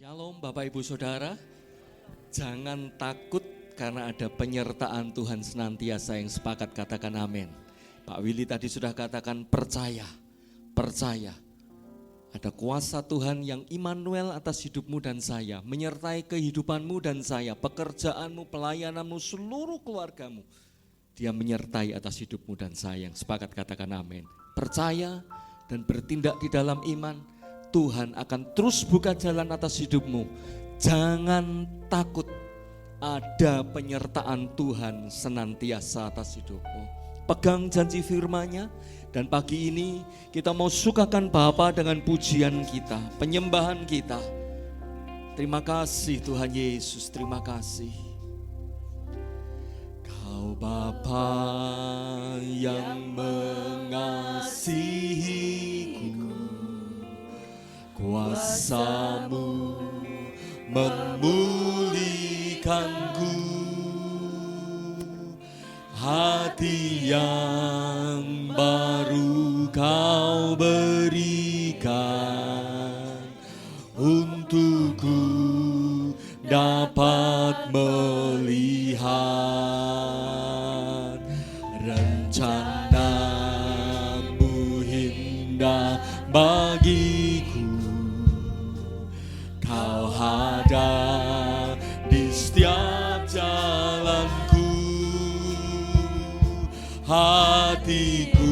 Shalom Bapak Ibu Saudara, jangan takut karena ada penyertaan Tuhan senantiasa yang sepakat katakan amin. Pak Willy tadi sudah katakan percaya. Ada kuasa Tuhan yang Immanuel atas hidupmu dan saya, menyertai kehidupanmu dan saya, pekerjaanmu, pelayananmu, seluruh keluargamu. Dia menyertai atas hidupmu dan saya yang sepakat katakan amin. Percaya dan bertindak di dalam iman. Tuhan akan terus buka jalan atas hidupmu. Jangan takut, ada penyertaan Tuhan senantiasa atas hidupmu. Pegang janji firman-Nya, dan pagi ini kita mau sukakan Bapa dengan pujian kita, penyembahan kita. Terima kasih Tuhan Yesus, terima kasih. Kau Bapa yang mengasihiku, kuasa-Mu memulihkanku, hati yang baru Kau berikan, untukku dapat melihat rencana-Mu indah bagiku. Kau ada di setiap jalanku, hatiku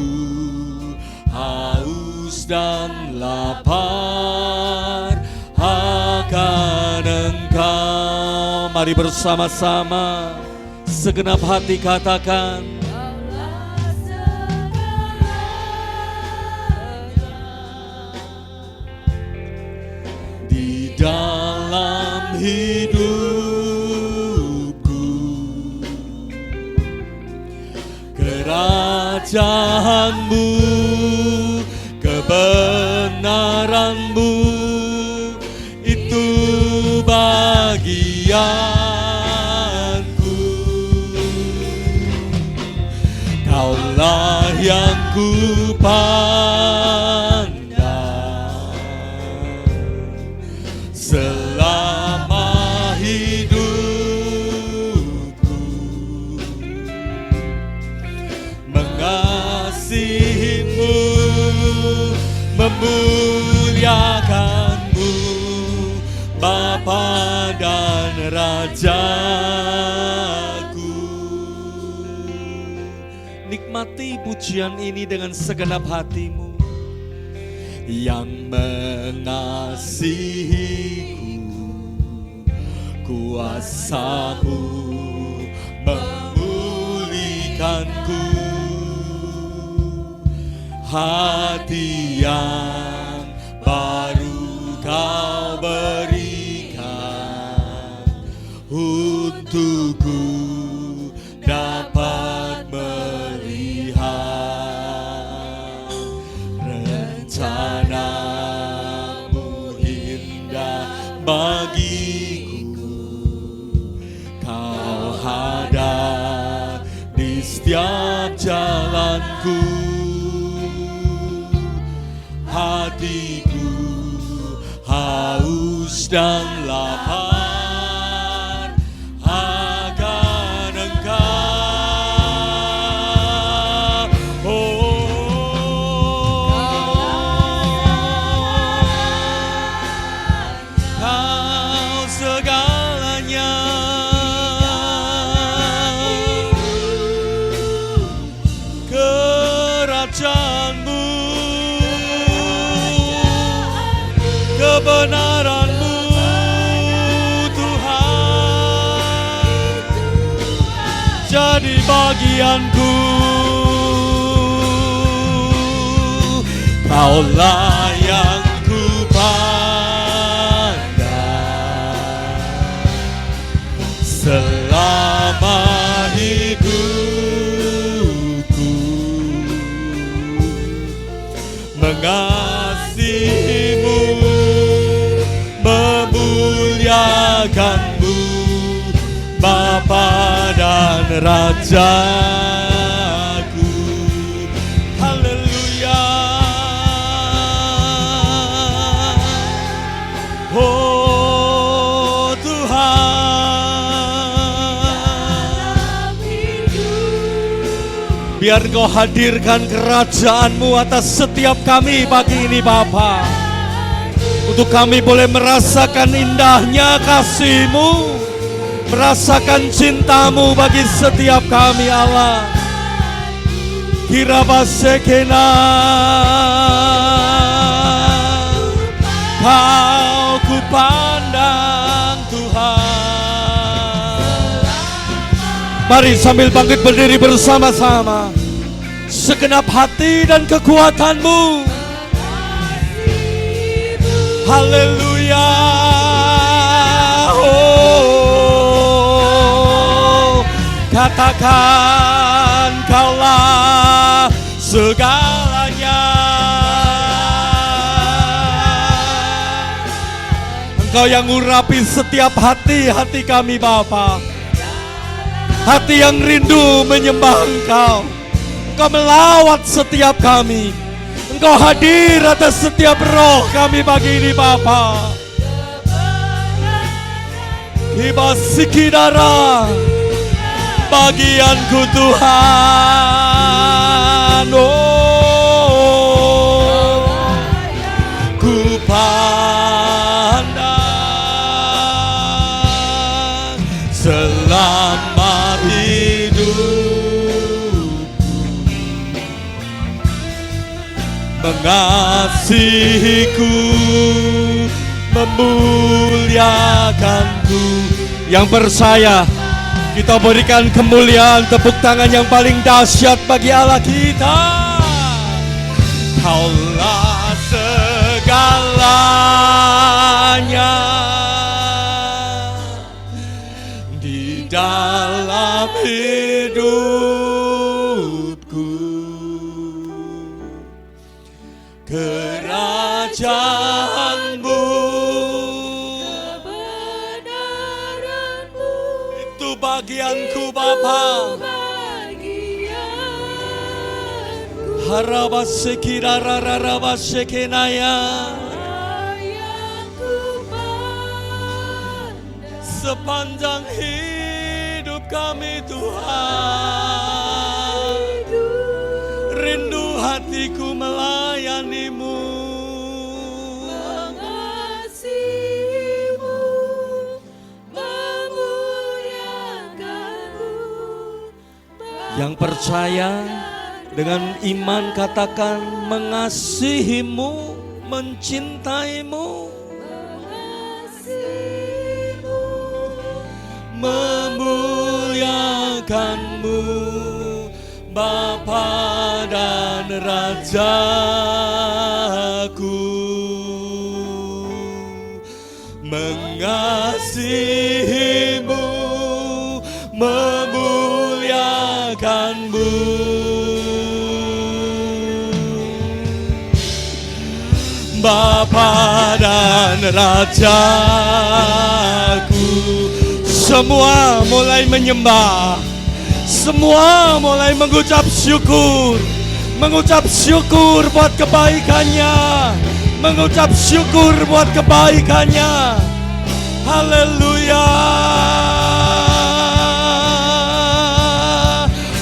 haus dan lapar akan Engkau. Mari bersama-sama segenap hati katakan, dalam hidupku, kerajaan-Mu, kebenaran-Mu, itu bagianku. Kaulah yang ku selama hidupku, mengasihi-Mu, memuliakan-Mu, Bapa dan Rajaku. Nikmati pujian ini dengan segenap hatimu. Yang mengasihiku, kuasa-Mu memulihkanku, hati yang baru Kau berikan, untukku dapat melihat rencana-Mu indah bagiku. Kau ada di setiap jalanku, hatiku haus dan lapar akan Engkau. Kau segalanya, kerajaan-Mu, kebenaran-Mu, Tuhan, jadi bagianku. Kaulah yang ku pandang selama hidupku, mengasihi-Mu, memuliakan-Mu, Bapa dan Rajaku. Haleluya. Oh Biar Engkau hadirkan kerajaan-Mu atas setiap kami pagi ini Bapa. Untuk kami boleh merasakan indahnya kasih-Mu, merasakan cinta-Mu bagi setiap kami Allah. Kirabasekena, Kau ku pandang Tuhan. Mari sambil bangkit berdiri bersama-sama. Segenap hati dan kekuatan-Mu. Haleluya. Oh, katakan Kaulah segalanya. Engkau yang urapi setiap hati-hati kami Bapa. Hati yang rindu menyembah Engkau. Engkau melawat setiap kami. Engkau hadir atas setiap roh kami pagi ini Bapa. Kibasikidara bagianku Tuhan. Oh, ku pandang selama hidup, mengasihiku, memuliakanku. Yang percaya, kita berikan kemuliaan, tepuk tangan yang paling dahsyat bagi Allah kita. Kaulah segalanya di dalam hidupku. Kerajaan-Mu, kebenaran-Mu, itu bagianku Bapa. Harabasekirararabasekenaya, sepanjang hidup kami Tuhan, rindu hatiku melayani-Mu, mengasihi-Mu, memuliakan-Mu. Yang percaya dengan iman katakan mengasihi-Mu, mencintai-Mu, mengasihi-Mu, memuliakan-Mu, Bapa dan Rajaku. Mengasihi-Mu, memuliakan-Mu, Bapa dan Rajaku. Semua mulai menyembah, semua mulai mengucap syukur, mengucap syukur buat kebaikannya, mengucap syukur buat kebaikannya. Haleluya.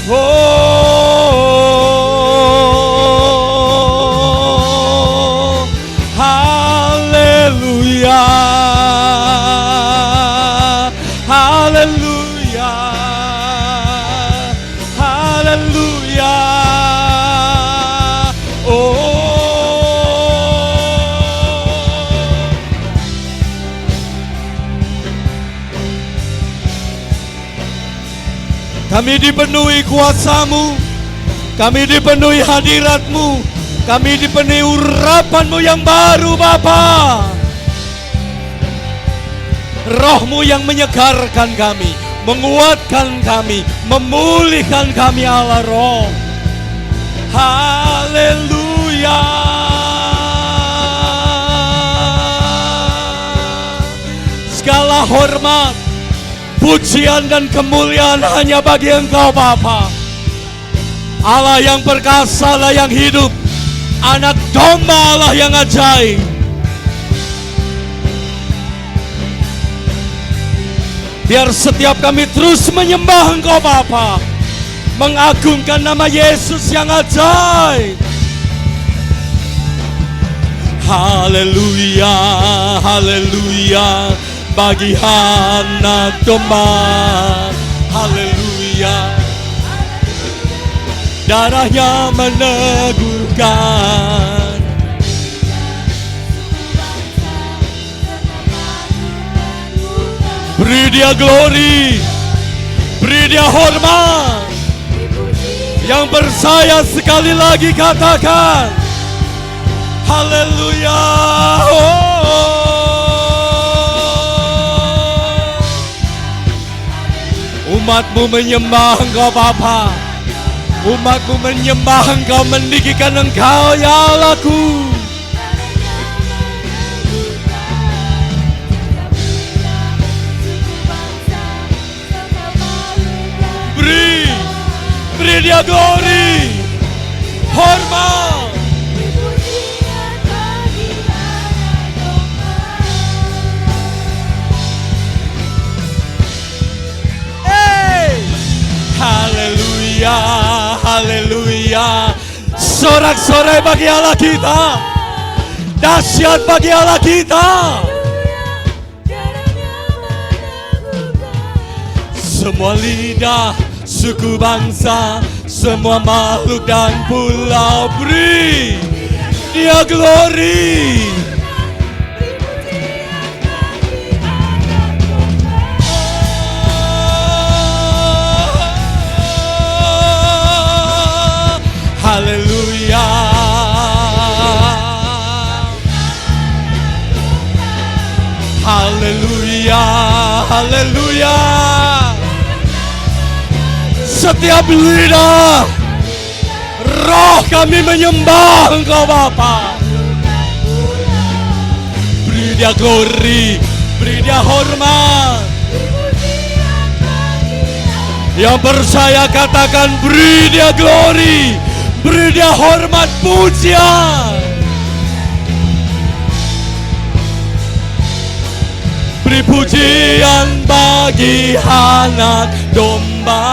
Oh, haleluya, haleluya, haleluya. Oh, kami dipenuhi kuasa-Mu, kami dipenuhi hadirat-Mu, kami dipenuhi urapan-Mu yang baru Bapa. Roh-Mu yang menyegarkan kami, menguatkan kami, memulihkan kami Allah Roh. Haleluya. Segala hormat, pujian dan kemuliaan hanya bagi Engkau Bapa. Allah yang perkasa, Allah yang hidup, Anak domba Allah yang ajaib. Biar setiap kami terus menyembah Engkau Bapa, mengagungkan nama Yesus yang ajaib. Haleluya, haleluya, bagi anak domba. Haleluya, darahnya meneguhkan. Beri dia glory, beri dia hormat. Yang percaya sekali lagi katakan haleluya. Umatmu menyembah Engkau Bapa, umatmu menyembah Engkau, meninggikan Engkau ya Allahku. Beri dia glory, hormat. Haleluya, haleluya. Sorak-sorai bagi Allah kita, dahsyat bagi Allah kita. Semua lidah, suku bangsa, semua makhluk dan pulau, beri dia glory. Haleluya, haleluya, haleluya. Setiap lidah, roh kami menyembah Engkau Bapa. Beri dia glory, beri dia hormat. Yang percaya katakan beri dia glory, beri dia hormat, pujian. Beri pujian bagi anak domba.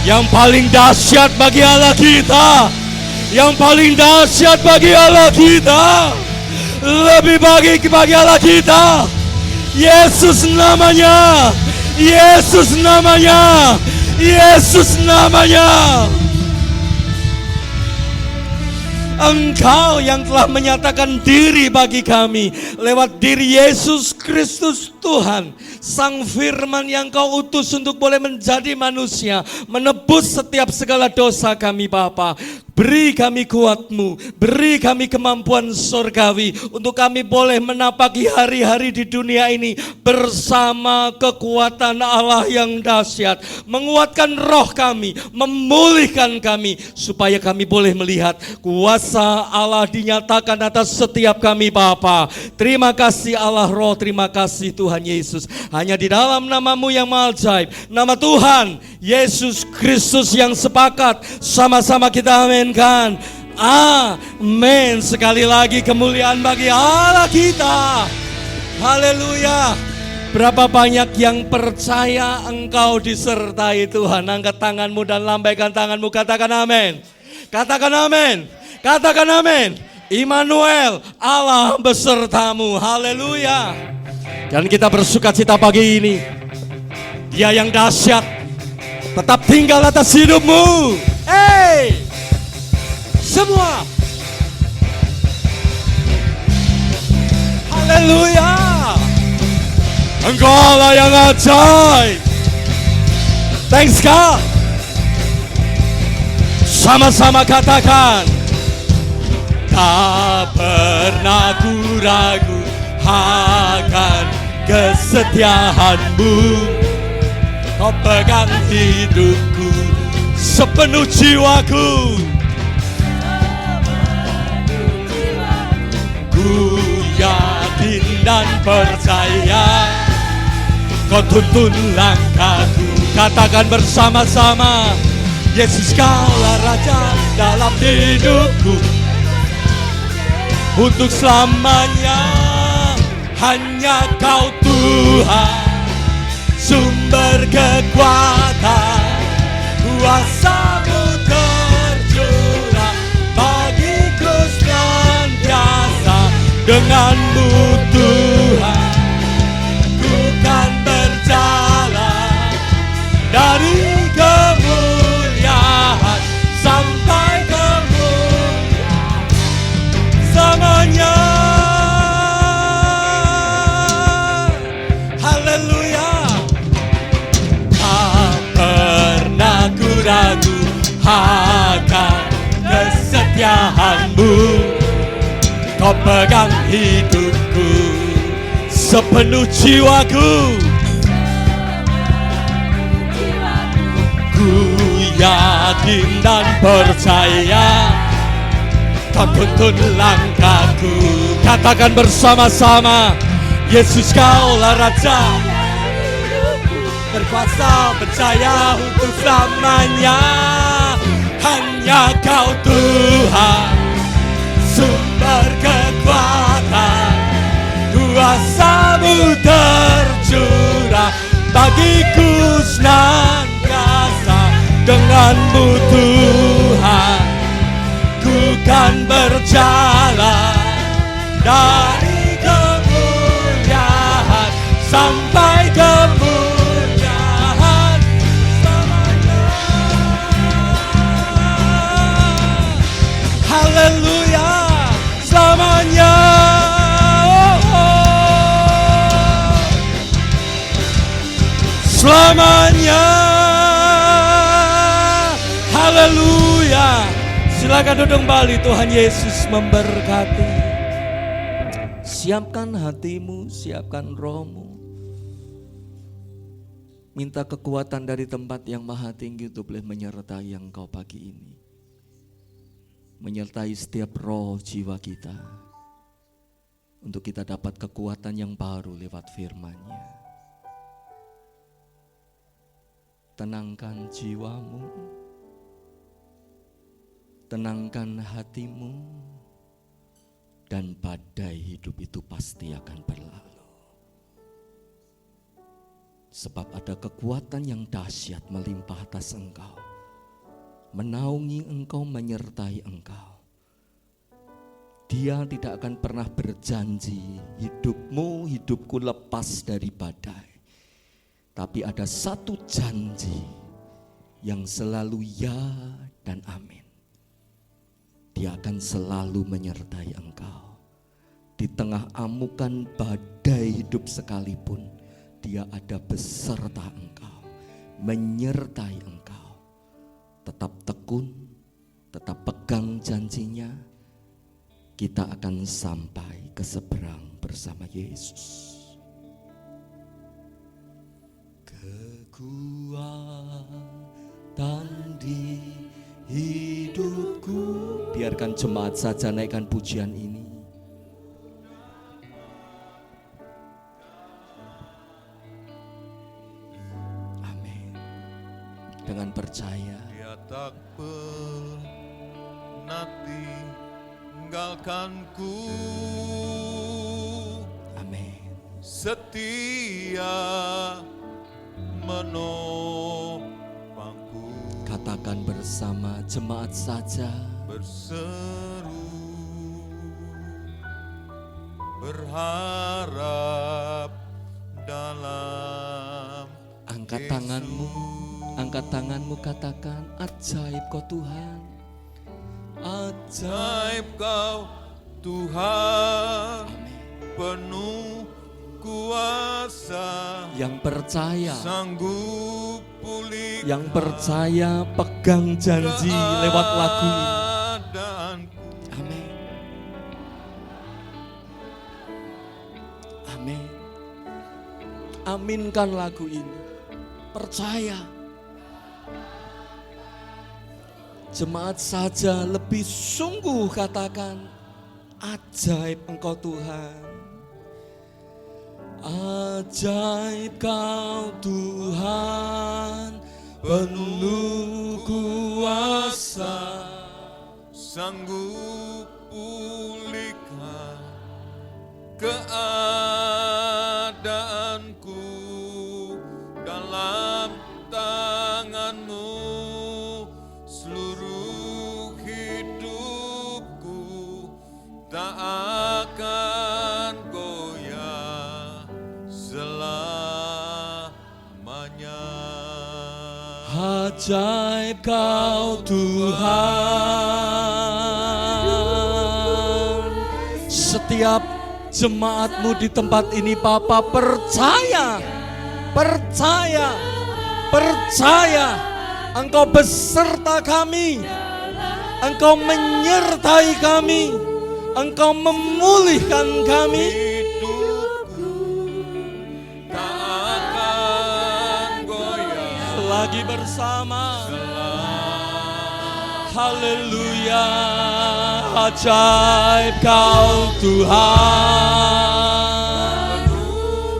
Yang paling dahsyat bagi Allah kita, yang paling dahsyat bagi Allah kita, lebih bagi Allah kita. Yesus namanya, Yesus namanya, Yesus namanya. Engkau yang telah menyatakan diri bagi kami lewat diri Yesus Kristus Tuhan, Sang Firman yang Kau utus untuk boleh menjadi manusia, menebus setiap segala dosa kami Bapa. Beri kami kuat-Mu, beri kami kemampuan surgawi untuk kami boleh menapaki hari-hari di dunia ini bersama kekuatan Allah yang dahsyat. Menguatkan roh kami, memulihkan kami supaya kami boleh melihat kuasa Allah dinyatakan atas setiap kami Bapa. Terima kasih Allah Roh, terima kasih Tuhan Yesus. Hanya di dalam nama-Mu yang maha ajaib, nama Tuhan Yesus Kristus yang sepakat, sama-sama kita aminkan. Amin. Sekali lagi kemuliaan bagi Allah kita. Haleluya. Berapa banyak yang percaya Engkau disertai Tuhan? Angkat tanganmu dan lambaikan tanganmu, katakan amin. Katakan amin. Katakan amin. Immanuel, Allah besertamu. Haleluya. Dan kita bersukacita pagi ini. Dia yang dahsyat tetap tinggal atas hidupmu. Hey, semua. Haleluya. Engkau Allah yang ajaib. Thanks God. Sama-sama katakan. Tak pernah ku ragu akan kesetiaan-Mu. Kau pegang hidupku sepenuh jiwaku. Ku yakin dan percaya Kau tuntun langkahku. Katakan bersama-sama, Yesus Kaulah Raja dalam hidupku. Untuk selamanya hanya Kau Tuhan, sumber kekuatan. Kau pegang hidupku sepenuh jiwaku. Ku yakin dan percaya Kau tuntun langkahku. Katakan bersama-sama, Yesus Kaulah Raja, berkuasa percaya untuk selamanya. Hanya Kau Tuhan, sumber kekuatan, kuasa-Mu tercurah bagiku senantiasa. Dengan-Mu Tuhan, ku kan berjalan dari kemuliaan sampai kemuliaan selamanya. Haleluya, selamanya. Selamanya. Haleluya. Silakan duduk kembali, Tuhan Yesus memberkati. Siapkan hatimu, siapkan rohmu. Minta kekuatan dari tempat yang maha tinggi untuk boleh menyertai engkau pagi ini. Menyertai setiap roh jiwa kita. Untuk kita dapat kekuatan yang baru lewat firman-Nya. Tenangkan jiwamu. Tenangkan hatimu, dan badai hidup itu pasti akan berlalu. Sebab ada kekuatan yang dahsyat melimpah atas engkau, menaungi engkau, menyertai engkau. Dia tidak akan pernah berjanji hidupku lepas dari badai. Tapi ada satu janji yang selalu ya dan amin. Dia akan selalu menyertai engkau. Di tengah amukan badai hidup sekalipun, Dia ada beserta engkau, menyertai engkau. Tetap tekun, tetap pegang janjinya. Kita akan sampai ke seberang bersama Yesus. Kekuatan di hidupku. Biarkan jemaat saja naikkan pujian ini. Amin. Dengan percaya Dia tak pernah tinggalkanku. amin. Setia menopangku. Katakan bersama jemaat saja. Berseru, berharap dalam Angkat tanganmu, angkat tanganmu, katakan ajaib Kau Tuhan. Ajaib Kau Tuhan, penuh kuasa. Yang percaya, Sanggup pulih. yang percaya pegang janji lewat lagu ini. Amin. Amin. Aminkan lagu ini. Percaya. Jemaat saja lebih sungguh katakan, ajaib Engkau Tuhan. Ajaib Kau Tuhan, penuh kuasa. Sanggup pulihkan keadaanku, dalam tangan-Mu seluruh hidupku tak akan goyah selamanya. Ajaib Kau Tuhan. Setiap jemaat-Mu di tempat ini, Bapa, percaya, percaya Engkau beserta kami. Engkau menyertai kami, Engkau memulihkan kami. Hidupku tak akan goyah Lagi bersama. Haleluya, ajaib Kau Tuhan,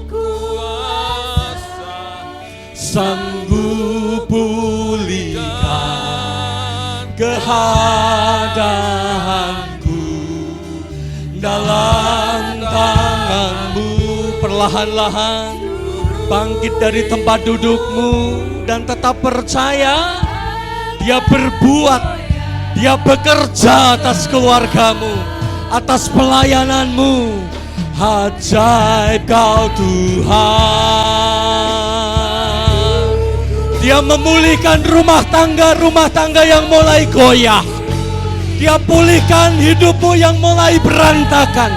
kuasa sanggup pulihkan keadaanku dalam tangan-Mu. Perlahan-lahan bangkit dari tempat dudukmu dan tetap percaya Dia berbuat, Dia bekerja atas keluargamu, atas pelayananmu. Ajaib Kau Tuhan. Dia memulihkan rumah tangga yang mulai goyah. Dia pulihkan hidupmu yang mulai berantakan.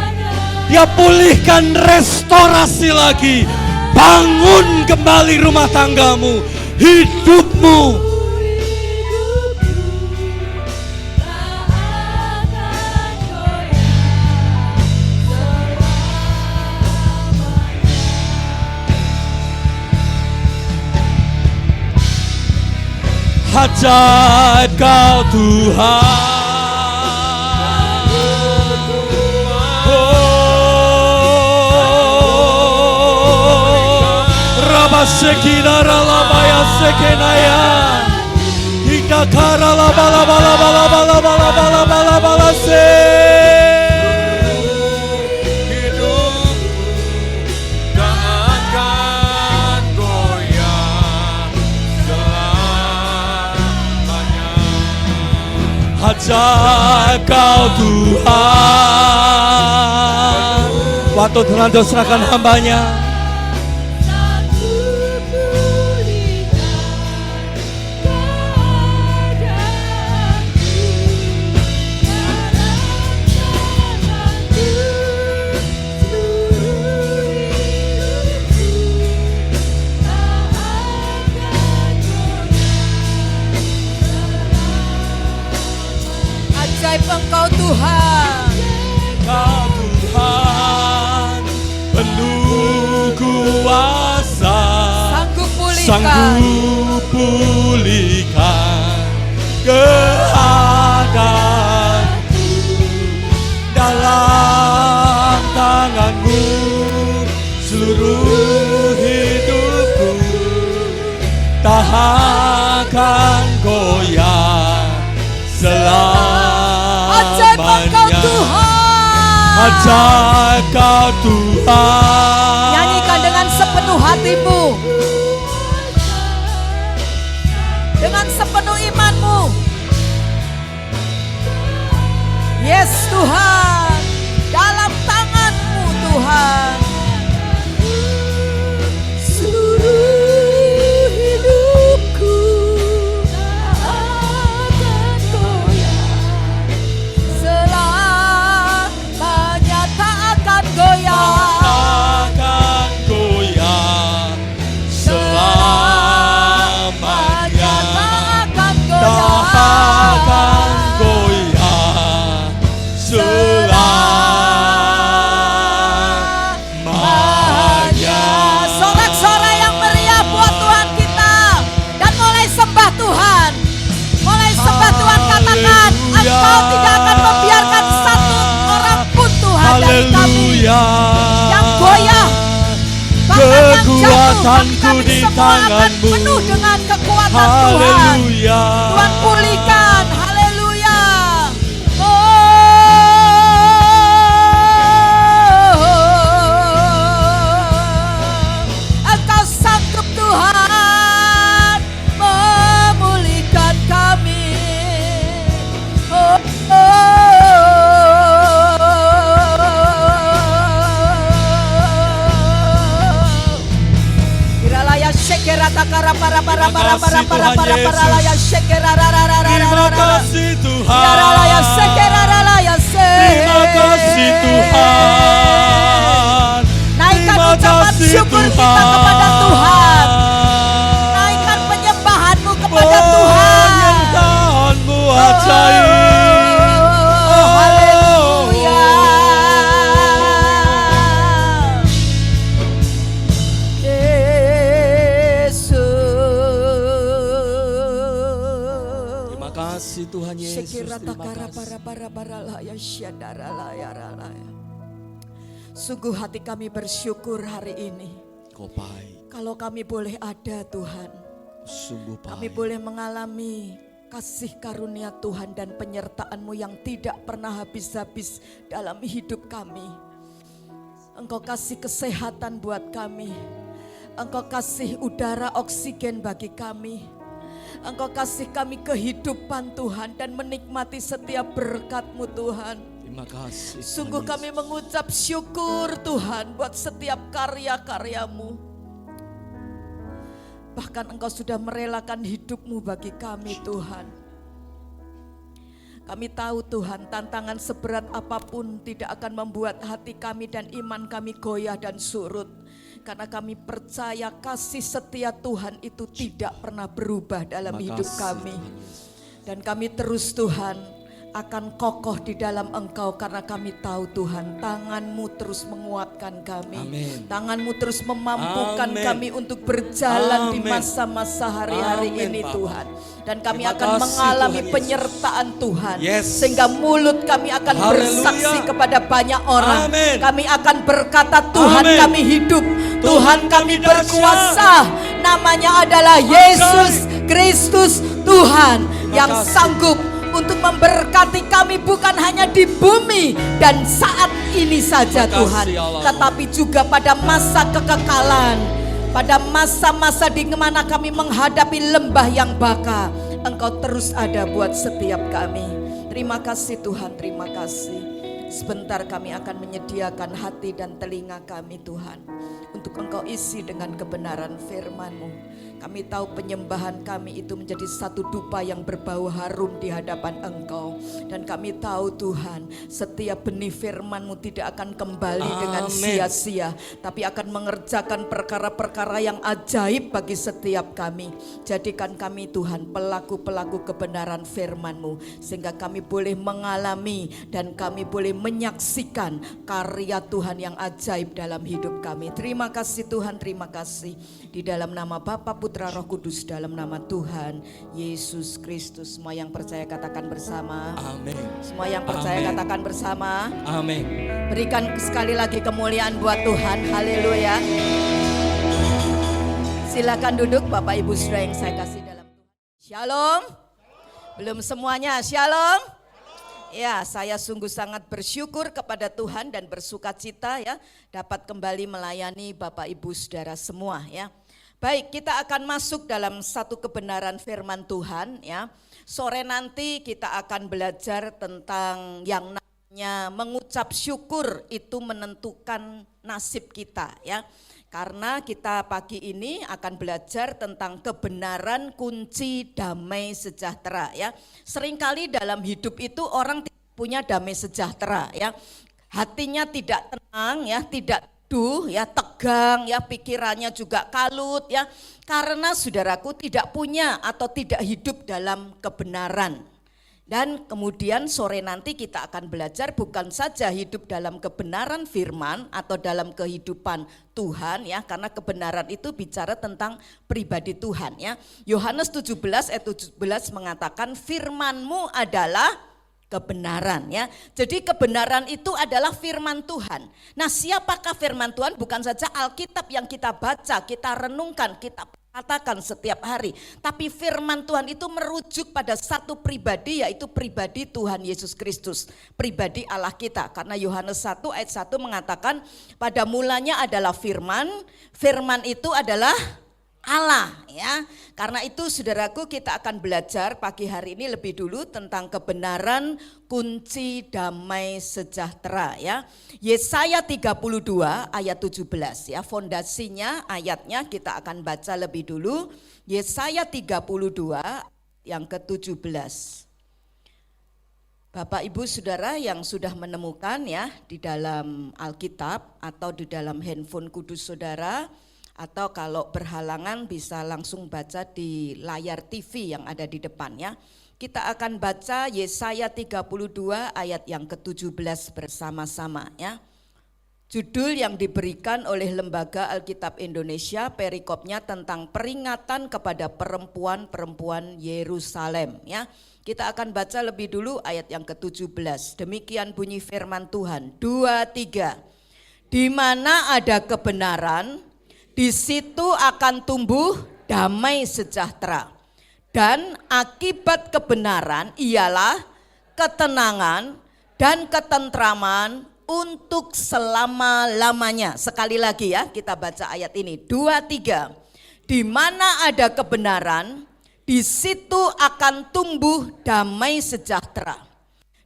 Dia pulihkan, restorasi lagi. Bangun kembali rumah tanggamu, hidupmu. Ajaib Kau Tuhan. Sekina ralabaya sekenaya hingga karala bala bala bala bala bala bala bala bala se. hidupku tak akan goyah selamanya. Ajaib Kau Tuhan. Waktu Tuhan serahkan hambanya. Engkau Tuhan, Kau Tuhan penuh kuasa, sanggup pulihkan keadaanku dalam tangan-Mu. Seluruh hidupku tak akan goyah selamanya. ajaib Engkau Tuhan. Ajaib Kau Tuhan. Nyanyikan dengan sepenuh hatimu, dengan sepenuh imanmu. Yes Tuhan, dalam tangan-Mu Tuhan. Seluruh hidupku akan goyah selamanya, tak akan goyah. Akan goyah selamanya. Tak akan goyah. Selamanya. Sorak-sorai yang meriah buat Tuhan kita. Dan mulai sembah Tuhan. Mulai sembah Tuhan, katakan, Engkau tidak akan membiarkan satu orang pun Tuhan dari kami Haleluya. yang goyah, bahkan yang jatuh, Kekuatanku kami di semua akan tangan-Mu. penuh dengan kekuatan Tuhan. Haleluya. Tuhan pulihkan, haleluya. Engkau sanggup Tuhan memulihkan kami. Iralaya shekera takara para para para para para para para laya shekera ra ra ra ra ra Terima ra ra. kasih Tuhan. Iralaya shekera ra laya se. Terima kasih Tuhan. Naikkan Terima ucapan kasih syukur kita Tuhan. kepada Tuhan. Naikkan penyembahanmu kepada Tuhan. Penyembahanmu ajaib. kasih Tuhan Yesus. Sekira Terima takara kasih. para ya syadara ya rala ya. Sungguh hati kami bersyukur hari ini. Kau baik, Kalau kami boleh ada Tuhan, sungguh kami baik. boleh mengalami kasih karunia Tuhan dan penyertaan-Mu yang tidak pernah habis-habis dalam hidup kami. Engkau kasih kesehatan buat kami. Engkau kasih udara oksigen bagi kami. Engkau kasih kami kehidupan Tuhan dan menikmati setiap berkat-Mu Tuhan. Terima kasih. Tuhan Sungguh Yesus. kami mengucap syukur Tuhan buat setiap karya-karya-Mu. Bahkan Engkau sudah merelakan hidup-Mu bagi kami Tuhan. Kami tahu Tuhan, tantangan seberat apapun tidak akan membuat hati kami dan iman kami goyah dan surut. Karena kami percaya kasih setia Tuhan itu tidak pernah berubah dalam Terima hidup kasih, kami. Tuhan Yesus. Dan kami terus Tuhan akan kokoh di dalam Engkau karena kami tahu Tuhan tangan-Mu terus menguatkan kami. Amin. Tangan-Mu terus memampukan Amin. kami untuk berjalan di Amin. masa-masa hari-hari Amin, ini Bapak. Tuhan. Dan kami Terima akan kasih, mengalami Tuhan Yesus. penyertaan Tuhan. Yes. Sehingga mulut kami akan Haleluya. bersaksi kepada banyak orang. Amin. Kami akan berkata Tuhan Amin. kami hidup. Tuhan kami kami dahsyat. berkuasa. Namanya adalah Yesus Kristus Tuhan yang kasih. sanggup untuk memberkati kami bukan hanya di bumi dan saat ini saja Terima Tuhan, kasih, Allah. tetapi juga pada masa kekekalan, pada masa-masa di mana kami menghadapi lembah yang baka, Engkau terus ada buat setiap kami. Terima kasih Tuhan, terima kasih. Sebentar kami akan menyediakan hati dan telinga kami Tuhan, untuk Engkau isi dengan kebenaran firman-Mu. Kami tahu penyembahan kami itu menjadi satu dupa yang berbau harum di hadapan Engkau. Dan kami tahu Tuhan, setiap benih firman-Mu tidak akan kembali dengan Amin. sia-sia, tapi akan mengerjakan perkara-perkara yang ajaib bagi setiap kami. Jadikan kami Tuhan pelaku-pelaku kebenaran firman-Mu, sehingga kami boleh mengalami dan kami boleh menyaksikan karya Tuhan yang ajaib dalam hidup kami. Terima kasih Tuhan, terima kasih. Di dalam nama Bapa, Putra, Roh Kudus, dalam nama Tuhan Yesus Kristus. Semua yang percaya katakan bersama. Amin. Semua yang percaya Amin. katakan bersama. Amin. Berikan sekali lagi kemuliaan buat Tuhan. Haleluya. Silakan duduk Bapak Ibu Saudara yang saya kasih dalam Tuhan. Shalom. Belum semuanya shalom. Ya, saya sungguh sangat bersyukur kepada Tuhan dan bersukacita ya dapat kembali melayani Bapak Ibu Saudara semua ya. Baik, kita akan masuk dalam satu kebenaran firman Tuhan ya. Sore nanti kita akan belajar tentang yang namanya mengucap syukur itu menentukan nasib kita ya. Karena kita pagi ini akan belajar tentang kebenaran kunci damai sejahtera ya. Seringkali dalam hidup itu orang tidak punya damai sejahtera ya. Hatinya tidak tenang ya, tidak teduh ya, tegang ya, pikirannya juga kalut ya. Karena saudaraku tidak punya atau tidak hidup dalam kebenaran. Dan kemudian sore nanti kita akan belajar bukan saja hidup dalam kebenaran firman atau dalam kehidupan Tuhan ya, karena kebenaran itu bicara tentang pribadi Tuhan ya. Yohanes 17 ayat 17 mengatakan firman-Mu adalah kebenaran ya. Jadi kebenaran itu adalah firman Tuhan. Nah, siapakah firman Tuhan? Bukan saja Alkitab yang kita baca, kita renungkan, kita katakan setiap hari, tapi firman Tuhan itu merujuk pada satu pribadi, yaitu pribadi Tuhan Yesus Kristus, pribadi Allah kita. Karena Yohanes 1 ayat 1 mengatakan pada mulanya adalah firman, firman itu adalah Allah ya. Karena itu saudaraku, kita akan belajar pagi hari ini lebih dulu tentang kebenaran kunci damai sejahtera ya. Yesaya 32 ayat 17 ya. Fondasinya ayatnya kita akan baca lebih dulu. Yesaya 32 yang ke-17. Bapak Ibu Saudara yang sudah menemukan ya di dalam Alkitab atau di dalam handphone kudus saudara, atau kalau berhalangan bisa langsung baca di layar TV yang ada di depan ya. Kita akan baca Yesaya 32 ayat yang ke-17 bersama-sama ya. Judul yang diberikan oleh Lembaga Alkitab Indonesia, perikopnya tentang peringatan kepada perempuan-perempuan Yerusalem. Ya, kita akan baca lebih dulu ayat yang ke-17. Demikian bunyi firman Tuhan. 2-3. Di mana ada kebenaran, di situ akan tumbuh damai sejahtera. Dan akibat kebenaran ialah ketenangan dan ketentraman untuk selama-lamanya. Sekali lagi ya, kita baca ayat ini. 2-3. Di mana ada kebenaran, di situ akan tumbuh damai sejahtera.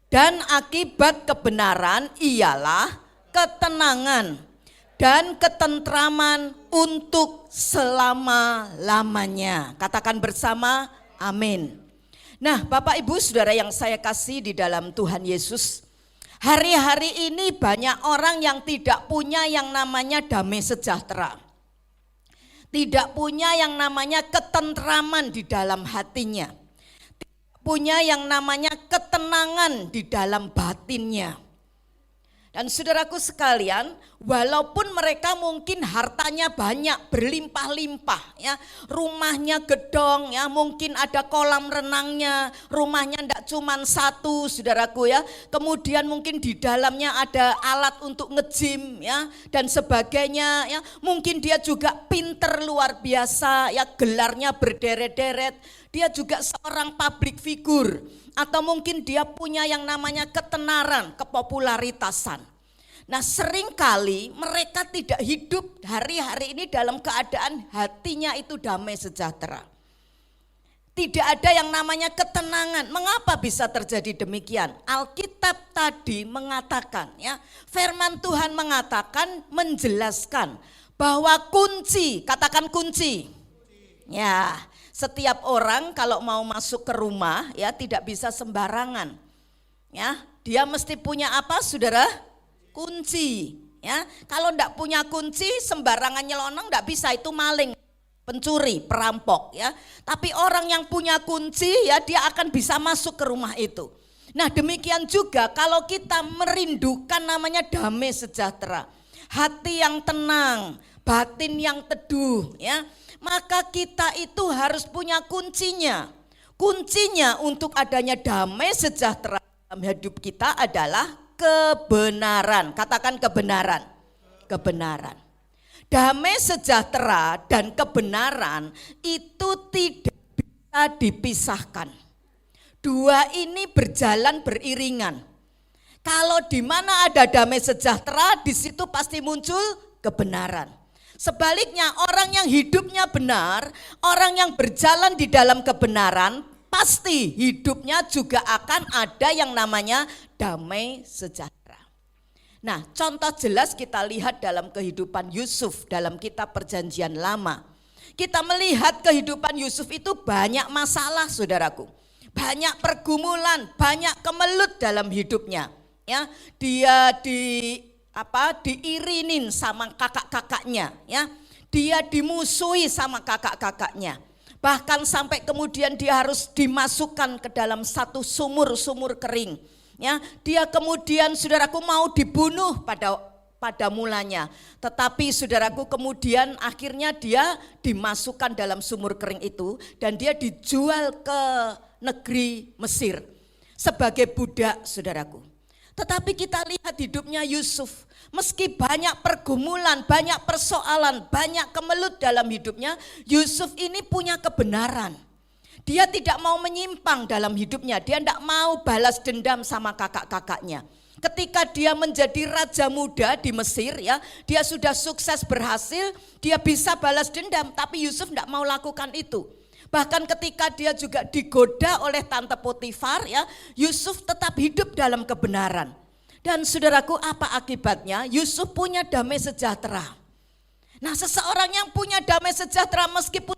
Dan akibat kebenaran ialah ketenangan dan ketentraman untuk selama-lamanya. Katakan bersama, amin. Nah, Bapak Ibu Saudara yang saya kasih di dalam Tuhan Yesus, hari-hari ini banyak orang yang tidak punya yang namanya damai sejahtera. Tidak punya yang namanya ketentraman di dalam hatinya. Tidak punya yang namanya ketenangan di dalam batinnya. Dan saudaraku sekalian, walaupun mereka mungkin hartanya banyak, berlimpah-limpah ya, rumahnya gedong ya, mungkin ada kolam renangnya, rumahnya enggak cuma satu saudaraku ya, kemudian mungkin di dalamnya ada alat untuk nge-gym ya dan sebagainya ya, mungkin dia juga pinter luar biasa ya, gelarnya berderet-deret, dia juga seorang public figure, atau mungkin dia punya yang namanya ketenaran, kepopularitasan. Nah, seringkali mereka tidak hidup hari-hari ini dalam keadaan hatinya itu damai sejahtera. Tidak ada yang namanya ketenangan. Mengapa bisa terjadi demikian? Alkitab tadi mengatakan ya, firman Tuhan mengatakan, menjelaskan bahwa kunci, katakan kunci. Ya, setiap orang kalau mau masuk ke rumah ya tidak bisa sembarangan. Ya, dia mesti punya apa, Saudara? Kunci. Ya, kalau enggak punya kunci sembarangan nyelonong enggak bisa, itu maling, pencuri, perampok ya. Tapi orang yang punya kunci ya dia akan bisa masuk ke rumah itu. Nah, demikian juga kalau kita merindukan namanya damai sejahtera, hati yang tenang, batin yang teduh ya, maka kita itu harus punya kuncinya. Kuncinya untuk adanya damai sejahtera dalam hidup kita adalah kebenaran. Katakan kebenaran. Kebenaran. Damai sejahtera dan kebenaran itu tidak bisa dipisahkan. Dua ini berjalan beriringan. Kalau di mana ada damai sejahtera, di situ pasti muncul kebenaran. Sebaliknya, orang yang hidupnya benar, orang yang berjalan di dalam kebenaran, pasti hidupnya juga akan ada yang namanya damai sejahtera. Nah, contoh jelas kita lihat dalam kehidupan Yusuf dalam kitab Perjanjian Lama. Kita melihat kehidupan Yusuf itu banyak masalah, saudaraku. Banyak pergumulan, banyak kemelut dalam hidupnya. Ya, dia diirinin sama kakak-kakaknya, ya. Dia dimusuhi sama kakak-kakaknya. Bahkan sampai kemudian dia harus dimasukkan ke dalam satu sumur kering. Ya, dia kemudian saudaraku mau dibunuh pada mulanya. Tetapi saudaraku kemudian akhirnya dia dimasukkan dalam sumur kering itu dan dia dijual ke negeri Mesir sebagai budak, saudaraku. Tetapi kita lihat hidupnya Yusuf, meski banyak pergumulan, banyak persoalan, banyak kemelut dalam hidupnya, Yusuf ini punya kebenaran. Dia tidak mau menyimpang dalam hidupnya, dia tidak mau balas dendam sama kakak-kakaknya. Ketika dia menjadi raja muda di Mesir ya, dia sudah sukses berhasil, dia bisa balas dendam, tapi Yusuf tidak mau lakukan itu. Bahkan ketika dia juga digoda oleh tante Potifar ya, Yusuf tetap hidup dalam kebenaran. Dan saudaraku, apa akibatnya? Yusuf punya damai sejahtera. Nah, seseorang yang punya damai sejahtera meskipun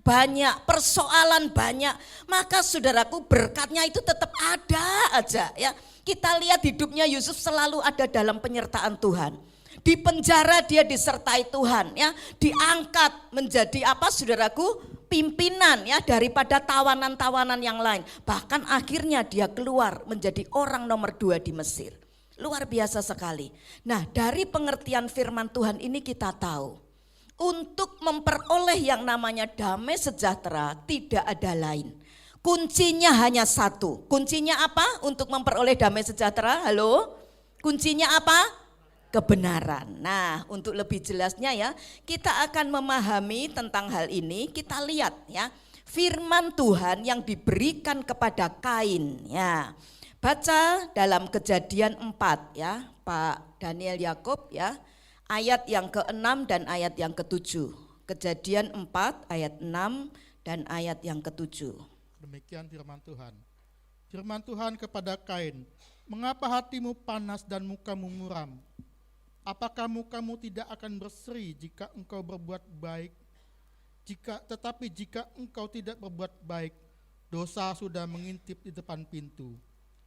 banyak, persoalan banyak, maka saudaraku berkatnya itu tetap ada aja ya. Kita lihat hidupnya Yusuf selalu ada dalam penyertaan Tuhan. Di penjara dia disertai Tuhan ya, diangkat menjadi apa saudaraku? Pimpinan ya daripada tawanan-tawanan yang lain. Bahkan akhirnya dia keluar menjadi orang nomor 2 di Mesir. Luar biasa sekali. Nah, dari pengertian firman Tuhan ini kita tahu, untuk memperoleh yang namanya damai sejahtera tidak ada lain. Kuncinya hanya satu. Kuncinya apa untuk memperoleh damai sejahtera? Halo? Kuncinya apa? Kebenaran. Nah, untuk lebih jelasnya ya, kita akan memahami tentang hal ini. Kita lihat ya, firman Tuhan yang diberikan kepada Kain ya. Baca dalam Kejadian 4 ya, Pak Daniel Yakob ya, ayat yang ke-6 dan ayat yang ke-7. Kejadian 4 ayat 6 dan ayat yang ke-7. Demikian firman Tuhan. Firman Tuhan kepada Kain, mengapa hatimu panas dan mukamu muram? Apakah mukamu tidak akan berseri jika engkau berbuat baik? Tetapi jika engkau tidak berbuat baik, dosa sudah mengintip di depan pintu.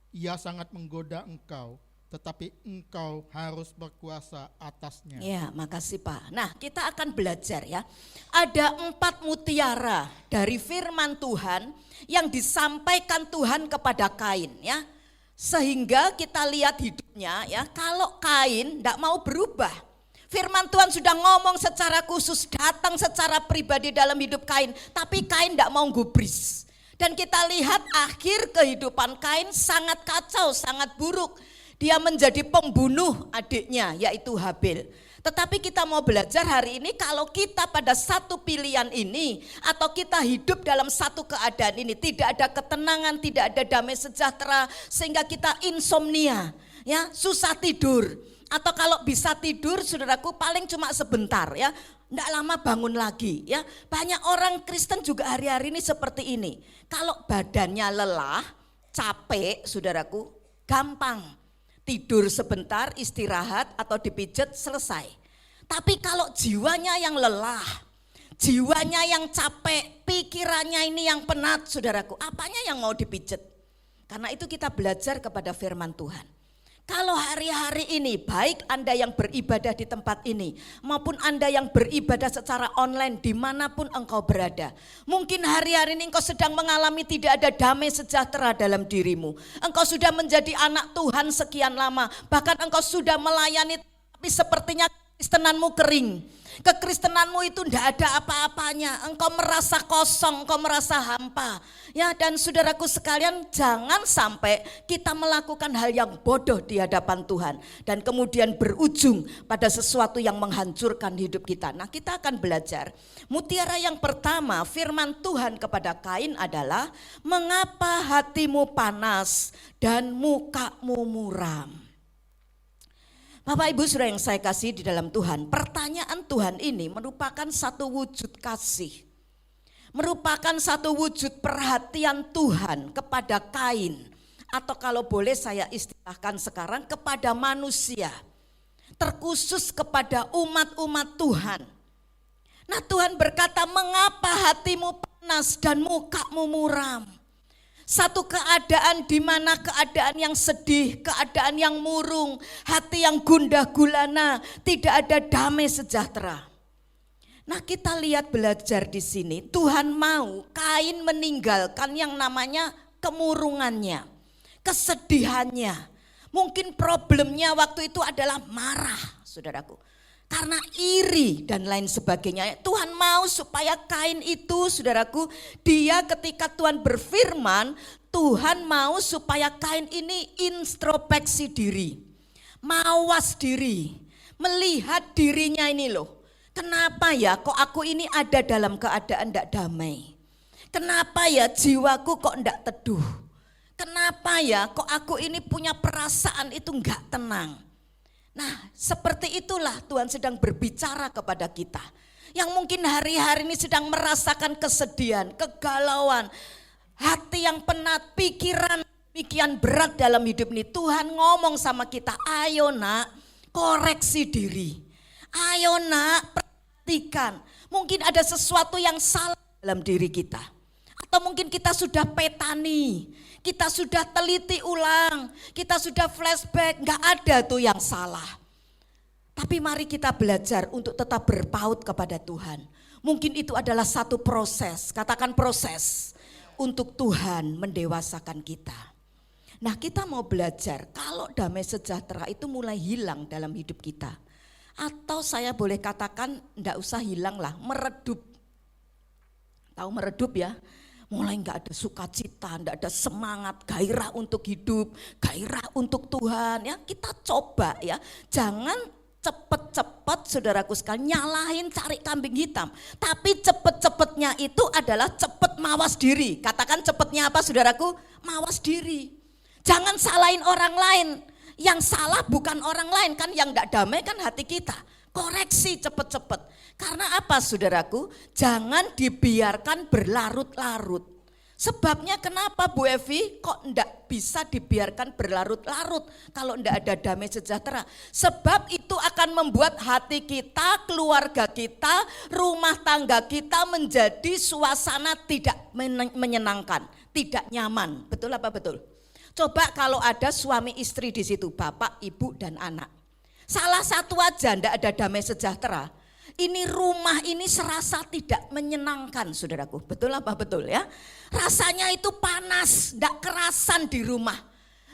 Ia sangat menggoda engkau, tetapi engkau harus berkuasa atasnya. Ya, makasih Pak. Nah, kita akan belajar ya. Ada 4 mutiara dari firman Tuhan yang disampaikan Tuhan kepada Kain ya. Sehingga kita lihat hidupnya ya, kalau Kain tidak mau berubah. Firman Tuhan sudah ngomong secara khusus, datang secara pribadi dalam hidup Kain, tapi Kain tidak mau gubris. Dan kita lihat akhir kehidupan Kain sangat kacau, sangat buruk. Dia menjadi pembunuh adiknya yaitu Habil. Tetapi kita mau belajar hari ini kalau kita pada satu pilihan ini atau kita hidup dalam satu keadaan ini tidak ada ketenangan, tidak ada damai sejahtera sehingga kita insomnia, ya, susah tidur. Atau kalau bisa tidur saudaraku paling cuma sebentar ya, tidak lama bangun lagi ya. Banyak orang Kristen juga hari-hari ini seperti ini. Kalau badannya lelah, capek saudaraku, gampang. Tidur sebentar, istirahat atau dipijat, selesai. Tapi kalau jiwanya yang lelah, jiwanya yang capek, pikirannya ini yang penat saudaraku, apanya yang mau dipijat? Karena itu kita belajar kepada firman Tuhan. Kalau hari-hari ini baik Anda yang beribadah di tempat ini maupun Anda yang beribadah secara online dimanapun engkau berada. Mungkin hari-hari ini engkau sedang mengalami tidak ada damai sejahtera dalam dirimu. Engkau sudah menjadi anak Tuhan sekian lama, bahkan engkau sudah melayani tapi sepertinya kekristenanmu kering. Kekristenanmu itu tidak ada apa-apanya, engkau merasa kosong, engkau merasa hampa. Ya, dan saudaraku sekalian, jangan sampai kita melakukan hal yang bodoh di hadapan Tuhan dan kemudian berujung pada sesuatu yang menghancurkan hidup kita. Nah, kita akan belajar. Mutiara yang pertama, firman Tuhan kepada Kain adalah, mengapa hatimu panas dan mukamu muram? Bapak Ibu Saudara yang saya kasih di dalam Tuhan, pertanyaan Tuhan ini merupakan satu wujud kasih, merupakan satu wujud perhatian Tuhan kepada Kain, atau kalau boleh saya istilahkan sekarang kepada manusia, terkhusus kepada umat-umat Tuhan. Nah, Tuhan berkata, mengapa hatimu panas dan mukamu muram? Satu keadaan di mana keadaan yang sedih, keadaan yang murung, hati yang gundah gulana, tidak ada damai sejahtera. Nah, kita lihat belajar di sini, Tuhan mau Kain meninggalkan yang namanya kemurungannya, kesedihannya. Mungkin problemnya waktu itu adalah marah, saudaraku. Karena iri dan lain sebagainya. Tuhan mau supaya Kain itu, saudaraku, dia ketika Tuhan berfirman, Tuhan mau supaya Kain ini introspeksi diri, mawas diri, melihat dirinya ini loh. Kenapa ya kok aku ini ada dalam keadaan tidak damai? Kenapa ya jiwaku kok tidak teduh? Kenapa ya kok aku ini punya perasaan itu enggak tenang? Nah, seperti itulah Tuhan sedang berbicara kepada kita. Yang mungkin hari-hari ini sedang merasakan kesedihan, kegalauan, hati yang penat, pikiran demikian berat dalam hidup ini. Tuhan ngomong sama kita, ayo nak, koreksi diri. Ayo nak, perhatikan. Mungkin ada sesuatu yang salah dalam diri kita. Atau mungkin kita sudah petani, kita sudah teliti ulang, kita sudah flashback, gak ada tuh yang salah. Tapi mari kita belajar untuk tetap berpaut kepada Tuhan. Mungkin itu adalah satu proses, katakan proses, untuk Tuhan mendewasakan kita. Nah, kita mau belajar kalau damai sejahtera itu mulai hilang dalam hidup kita. Atau saya boleh katakan enggak usah hilang lah, meredup. Tahu meredup ya? Mulai enggak ada sukacita, enggak ada semangat, gairah untuk hidup, gairah untuk Tuhan ya. Kita coba ya, jangan cepet-cepet saudaraku sekalian nyalahin cari kambing hitam. Tapi cepet-cepetnya itu adalah cepet mawas diri. Katakan cepetnya apa saudaraku? Mawas diri. Jangan salahin orang lain. Yang salah bukan orang lain, kan yang enggak damai kan hati kita. Koreksi cepet-cepet. Karena apa saudaraku? Jangan dibiarkan berlarut-larut. Sebabnya kenapa Bu Evi kok enggak bisa dibiarkan berlarut-larut kalau enggak ada damai sejahtera? Sebab itu akan membuat hati kita, keluarga kita, rumah tangga kita menjadi suasana tidak menyenangkan, tidak nyaman. Betul apa betul? Coba kalau ada suami istri di situ, bapak, ibu dan anak. Salah satu aja enggak ada damai sejahtera. Ini rumah ini serasa tidak menyenangkan saudaraku. Betul apa betul ya? Rasanya itu panas, enggak kerasan di rumah.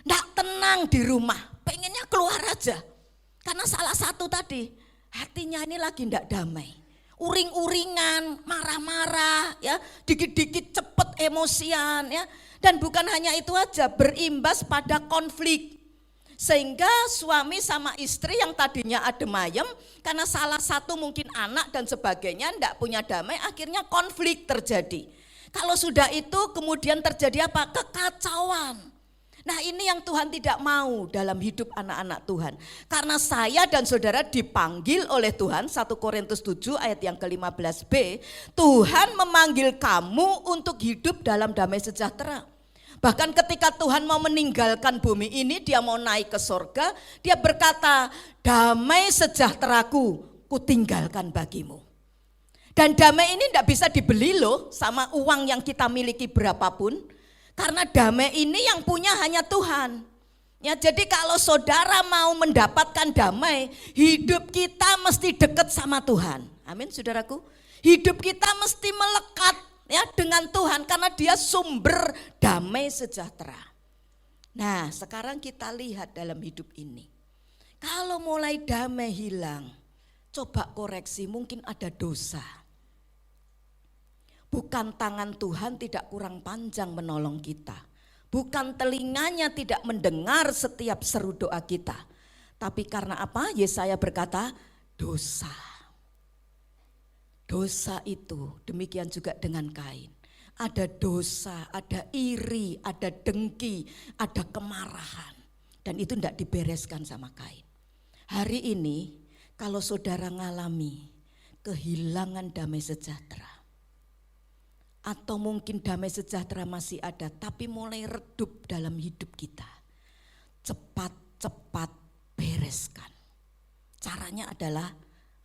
Enggak tenang di rumah. Pengennya keluar aja. Karena salah satu tadi, hatinya ini lagi enggak damai. Uring-uringan, marah-marah ya, dikit-dikit cepet emosian ya. Dan bukan hanya itu aja, berimbas pada konflik. Sehingga suami sama istri yang tadinya adem ayem, karena salah satu mungkin anak dan sebagainya enggak punya damai, akhirnya konflik terjadi. Kalau sudah itu kemudian terjadi apa? Kekacauan. Nah ini yang Tuhan tidak mau dalam hidup anak-anak Tuhan. Karena saya dan saudara dipanggil oleh Tuhan, 1 Korintus 7 ayat yang ke-15b, Tuhan memanggil kamu untuk hidup dalam damai sejahtera. Bahkan ketika Tuhan mau meninggalkan bumi ini, dia mau naik ke sorga, dia berkata, damai sejahteraku kutinggalkan bagimu. Dan damai ini tidak bisa dibeli loh sama uang yang kita miliki berapapun. Karena damai ini yang punya hanya Tuhan. Ya, jadi kalau saudara mau mendapatkan damai, hidup kita mesti dekat sama Tuhan. Amin saudaraku. Hidup kita mesti melekat ya dengan Tuhan karena dia sumber damai sejahtera. Nah sekarang kita lihat dalam hidup ini. Kalau mulai damai hilang, coba koreksi, mungkin ada dosa. Bukan tangan Tuhan tidak kurang panjang menolong kita. Bukan telinganya tidak mendengar setiap seru doa kita. Tapi karena apa? Yesaya berkata dosa. Dosa itu demikian juga dengan Kain. Ada dosa, ada iri, ada dengki, ada kemarahan. Dan itu tidak dibereskan sama Kain. Hari ini kalau saudara ngalami kehilangan damai sejahtera. Atau mungkin damai sejahtera masih ada tapi mulai redup dalam hidup kita. Cepat-cepat bereskan. Caranya adalah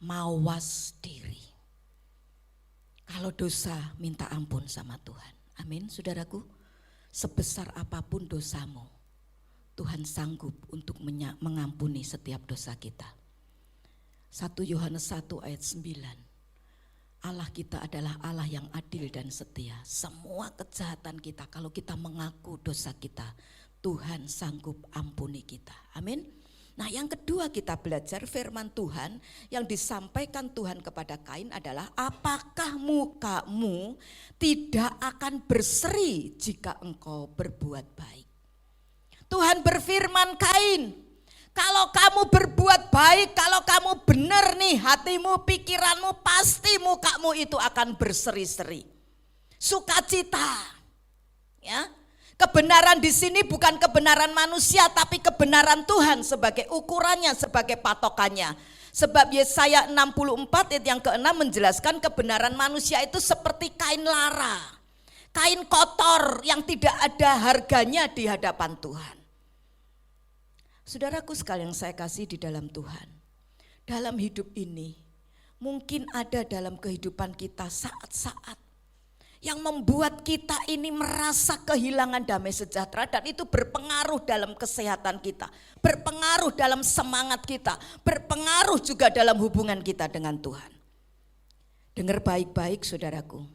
mawas diri. Kalau dosa minta ampun sama Tuhan. Amin saudaraku. Sebesar apapun dosamu, Tuhan sanggup untuk mengampuni setiap dosa kita. 1 Yohanes 1 ayat 9. Allah kita adalah Allah yang adil dan setia. Semua kejahatan kita kalau kita mengaku dosa kita, Tuhan sanggup ampuni kita. Amin. Nah yang kedua kita belajar firman Tuhan yang disampaikan Tuhan kepada Kain adalah apakah mukamu tidak akan berseri jika engkau berbuat baik. Tuhan berfirman Kain, kalau kamu berbuat baik, kalau kamu benar nih hatimu, pikiranmu, pasti mukamu itu akan berseri-seri. Sukacita, ya. Kebenaran di sini bukan kebenaran manusia, tapi kebenaran Tuhan sebagai ukurannya, sebagai patokannya. Sebab Yesaya 64 ayat yang ke-6 menjelaskan kebenaran manusia itu seperti kain lara, kain kotor yang tidak ada harganya di hadapan Tuhan. Saudaraku sekalian saya kasih di dalam Tuhan, dalam hidup ini mungkin ada dalam kehidupan kita saat-saat yang membuat kita ini merasa kehilangan damai sejahtera dan itu berpengaruh dalam kesehatan kita, berpengaruh dalam semangat kita, berpengaruh juga dalam hubungan kita dengan Tuhan. Dengar baik-baik saudaraku,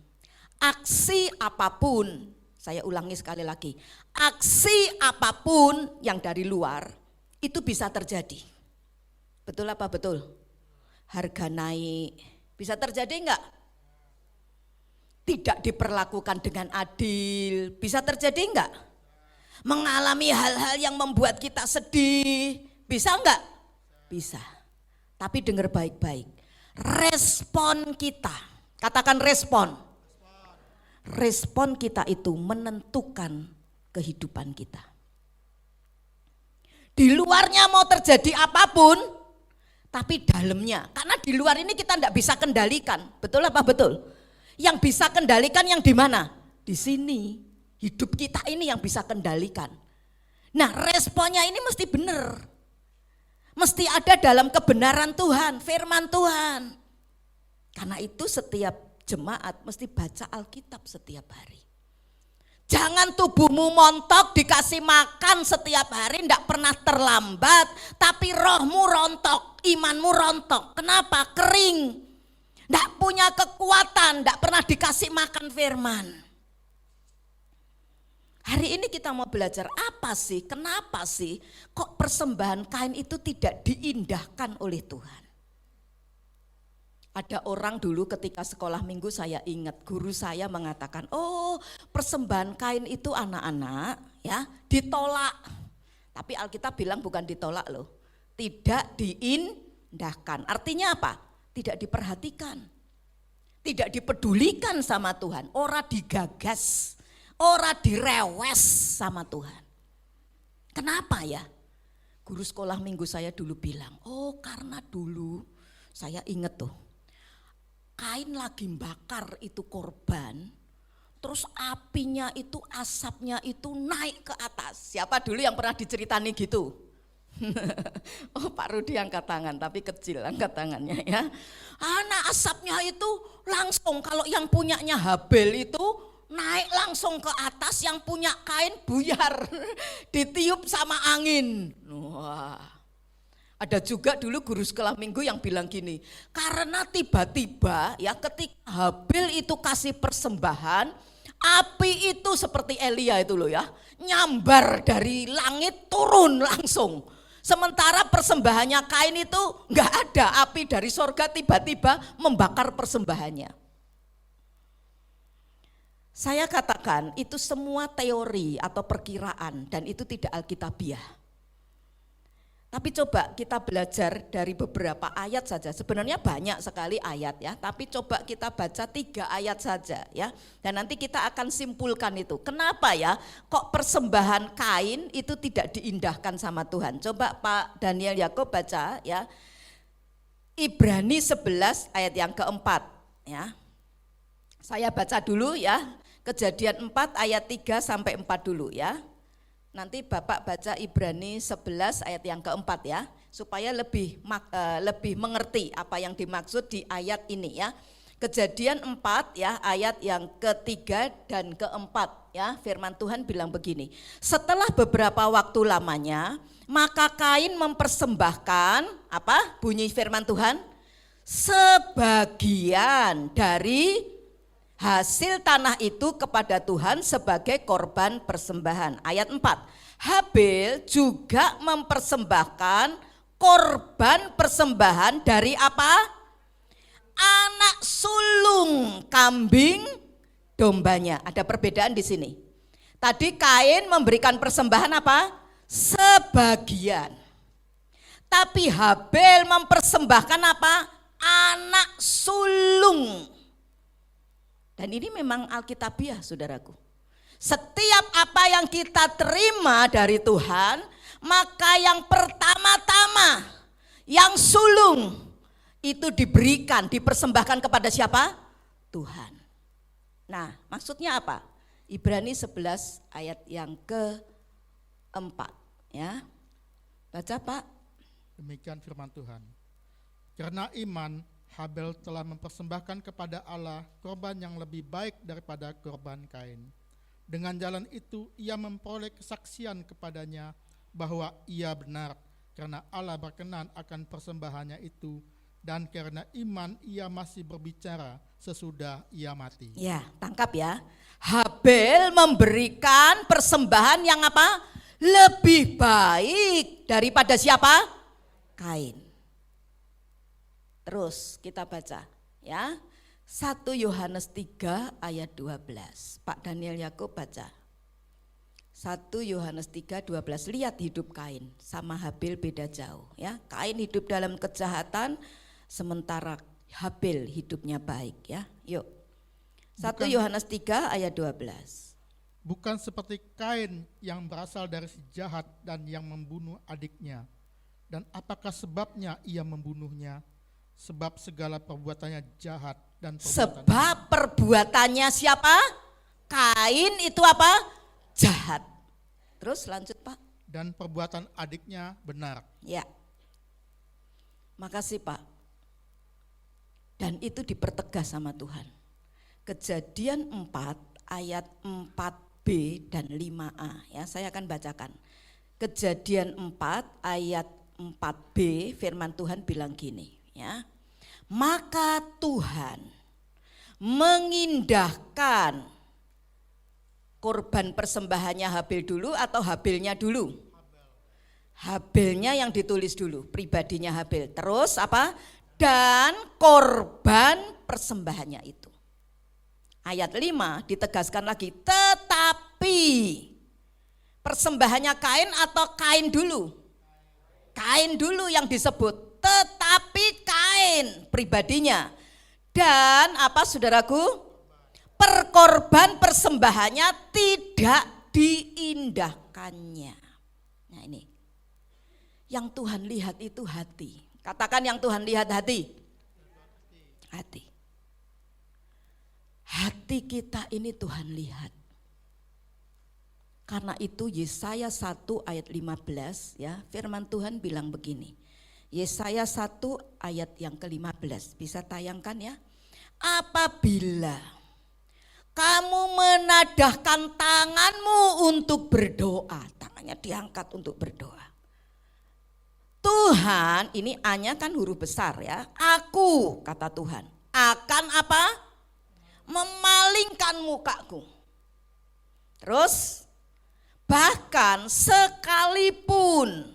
aksi apapun Saya ulangi sekali lagi. Aksi apapun yang dari luar itu bisa terjadi. Betul apa betul? Harga naik, bisa terjadi enggak? Tidak diperlakukan dengan adil, bisa terjadi enggak? Mengalami hal-hal yang membuat kita sedih, bisa enggak? Bisa. Tapi dengar baik-baik. Respon kita, katakan respon. Respon kita itu menentukan kehidupan kita. Di luarnya mau terjadi apapun, tapi dalamnya, karena di luar ini kita tidak bisa kendalikan, betul apa betul? Yang bisa kendalikan yang di mana? Di sini, hidup kita ini yang bisa kendalikan. Nah, responnya ini mesti benar, mesti ada dalam kebenaran Tuhan, firman Tuhan. Karena itu setiap jemaat mesti baca Alkitab setiap hari. Jangan tubuhmu montok dikasih makan setiap hari, tidak pernah terlambat, tapi rohmu rontok, imanmu rontok. Kenapa? Kering, tidak punya kekuatan, tidak pernah dikasih makan firman. Hari ini kita mau belajar apa sih, kenapa sih kok persembahan kain itu tidak diindahkan oleh Tuhan. Ada orang dulu ketika sekolah minggu saya ingat guru saya mengatakan, oh persembahan kain itu anak-anak ya ditolak. Tapi Alkitab bilang bukan ditolak loh, tidak diindahkan. Artinya apa? Tidak diperhatikan, tidak dipedulikan sama Tuhan, ora digagas, ora direwes sama Tuhan. Kenapa ya? Guru sekolah minggu saya dulu bilang, oh karena dulu saya ingat tuh, Kain lagi bakar itu korban, terus apinya itu, asapnya itu naik ke atas. Siapa dulu yang pernah diceritani gitu? Oh Pak Rudi angkat tangan, tapi kecil angkat tangannya ya. Nah asapnya itu langsung, kalau yang punyanya Habel itu naik langsung ke atas, yang punya Kain buyar, ditiup sama angin. Wah. Ada juga dulu guru sekolah minggu yang bilang gini, karena tiba-tiba ya ketika Habel itu kasih persembahan, api itu seperti Elia itu loh ya, nyambar dari langit turun langsung. Sementara persembahannya Kain itu enggak ada, api dari sorga tiba-tiba membakar persembahannya. Saya katakan itu semua teori atau perkiraan dan itu tidak alkitabiah. Tapi coba kita belajar dari beberapa ayat saja. Sebenarnya banyak sekali ayat ya, tapi coba kita baca 3 ayat saja ya. Dan nanti kita akan simpulkan itu. Kenapa ya kok persembahan Kain itu tidak diindahkan sama Tuhan? Coba Pak Daniel Yakob baca ya. Ibrani 11 ayat yang keempat ya. Saya baca dulu ya. Kejadian 4 ayat 3 sampai 4 dulu ya. Nanti Bapak baca Ibrani 11 ayat yang keempat ya, supaya lebih mengerti apa yang dimaksud di ayat ini ya. Kejadian 4 ya, ayat yang ketiga dan keempat ya, firman Tuhan bilang begini. Setelah beberapa waktu lamanya, maka Kain mempersembahkan, apa bunyi firman Tuhan? Sebagian dari hasil tanah itu kepada Tuhan sebagai korban persembahan. Ayat 4, Habel juga mempersembahkan korban persembahan dari apa? Anak sulung kambing dombanya. Ada perbedaan di sini. Tadi Kain memberikan persembahan apa? Sebagian. Tapi Habel mempersembahkan apa? Anak sulung. Dan ini memang alkitabiah saudaraku. Setiap apa yang kita terima dari Tuhan, maka yang pertama-tama, yang sulung itu diberikan, dipersembahkan kepada siapa? Tuhan. Nah maksudnya apa? Ibrani 11 ayat yang keempat ya. Baca Pak. Demikian firman Tuhan. Karena iman, Habel telah mempersembahkan kepada Allah korban yang lebih baik daripada korban Kain. Dengan jalan itu ia memperoleh kesaksian kepadanya bahwa ia benar, karena Allah berkenan akan persembahannya itu dan karena iman ia masih berbicara sesudah ia mati. Ya, tangkap ya. Habel memberikan persembahan yang apa? Lebih baik daripada siapa? Kain. Terus kita baca ya. 1 Yohanes 3 ayat 12. Pak Daniel Yakub baca. 1 Yohanes 3:12. Lihat hidup Kain sama Habel beda jauh ya. Kain hidup dalam kejahatan sementara Habel hidupnya baik ya. Yuk. 1 Yohanes 3 ayat 12. Bukan seperti Kain yang berasal dari si jahat dan yang membunuh adiknya. Dan apakah sebabnya ia membunuhnya? Sebab segala perbuatannya jahat dan Sebab perbuatannya siapa? Kain itu apa? Jahat. Terus lanjut Pak. dan perbuatan adiknya benar. Ya. Makasih Pak. Dan itu dipertegas sama Tuhan. Kejadian 4 ayat 4b dan 5a ya, saya akan bacakan. Kejadian 4 ayat 4b, firman Tuhan bilang gini ya. Maka Tuhan mengindahkan korban persembahannya Habel dulu atau Habelnya dulu? Habelnya yang ditulis dulu, pribadinya Habel. Terus apa? Dan korban persembahannya itu. Ayat 5 ditegaskan lagi, tetapi persembahannya Kain atau Kain dulu? Kain dulu yang disebut, tetapi Kain pribadinya. Dan apa saudaraku? Perkorban persembahannya tidak diindahkannya. Nah ini, yang Tuhan lihat itu hati. Katakan yang Tuhan lihat hati. Hati. Hati kita ini Tuhan lihat. Karena itu Yesaya 1 ayat 15 ya, firman Tuhan bilang begini. Yesaya 1 ayat yang ke-15, bisa tayangkan ya. Apabila kamu menadahkan tanganmu untuk berdoa, tangannya diangkat untuk berdoa. Tuhan, ini A-nya kan huruf besar ya. Aku, kata Tuhan, akan apa? Memalingkan mukaku. Terus, bahkan sekalipun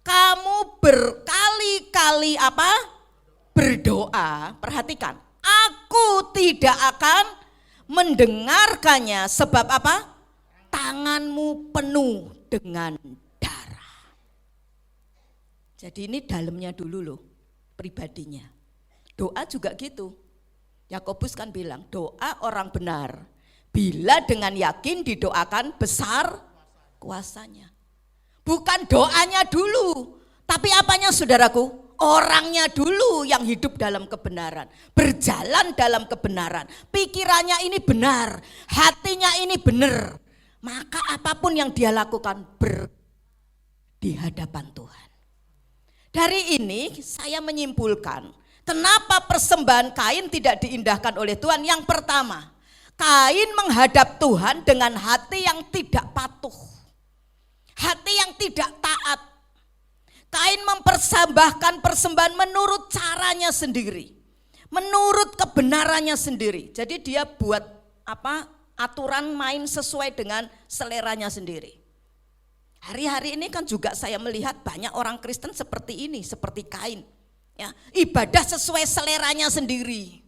kamu berkali-kali apa? Berdoa, perhatikan. Aku tidak akan mendengarkannya, sebab apa? Tanganmu penuh dengan darah. Jadi ini dalamnya dulu loh, pribadinya. Doa juga gitu. Yakobus kan bilang, doa orang benar bila dengan yakin didoakan besar kuasanya. Bukan doanya dulu, tapi apanya saudaraku? Orangnya dulu yang hidup dalam kebenaran, berjalan dalam kebenaran, pikirannya ini benar, hatinya ini benar. Maka apapun yang dia lakukan di hadapan Tuhan. Dari ini saya menyimpulkan, kenapa persembahan Kain tidak diindahkan oleh Tuhan? Yang pertama, Kain menghadap Tuhan dengan hati yang tidak patuh, hati yang tidak taat. Kain mempersembahkan persembahan menurut caranya sendiri, menurut kebenarannya sendiri. Jadi dia buat apa? Aturan main sesuai dengan seleranya sendiri. Hari-hari ini kan juga saya melihat banyak orang Kristen seperti ini, seperti Kain. Ya, ibadah sesuai seleranya sendiri.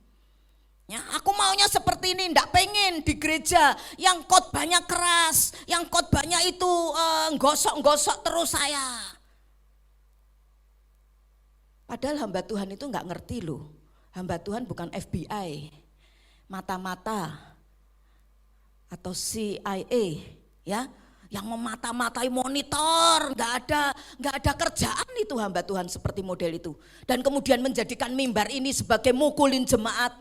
Ya, aku maunya seperti ini, enggak pengen di gereja yang khotbahnya keras, yang khotbahnya itu gosok-gosok terus saya. Padahal hamba Tuhan itu enggak ngerti loh. Hamba Tuhan bukan FBI, mata-mata atau CIA ya, yang memata-matai monitor, enggak ada kerjaan itu hamba Tuhan seperti model itu. Dan kemudian menjadikan mimbar ini sebagai mukulin jemaat.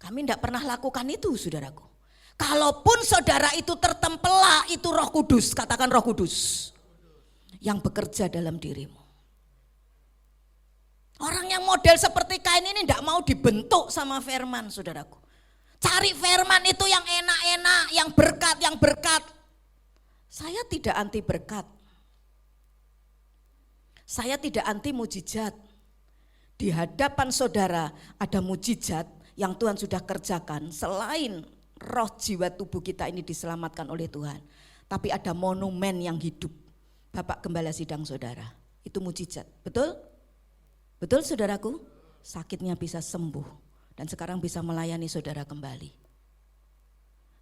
Kami enggak pernah lakukan itu, saudaraku. Kalaupun saudara itu tertempela, itu Roh Kudus, katakan Roh Kudus yang bekerja dalam dirimu. Orang yang model seperti Kain ini enggak mau dibentuk sama firman, saudaraku. Cari firman itu yang enak-enak, yang berkat. Saya tidak anti berkat. Saya tidak anti mujizat. di hadapan saudara ada mujizat yang Tuhan sudah kerjakan, selain roh jiwa tubuh kita ini diselamatkan oleh Tuhan, tapi ada monumen yang hidup. Bapak Gembala sidang saudara, itu mujizat, betul? Betul saudaraku? Sakitnya bisa sembuh dan sekarang bisa melayani saudara kembali.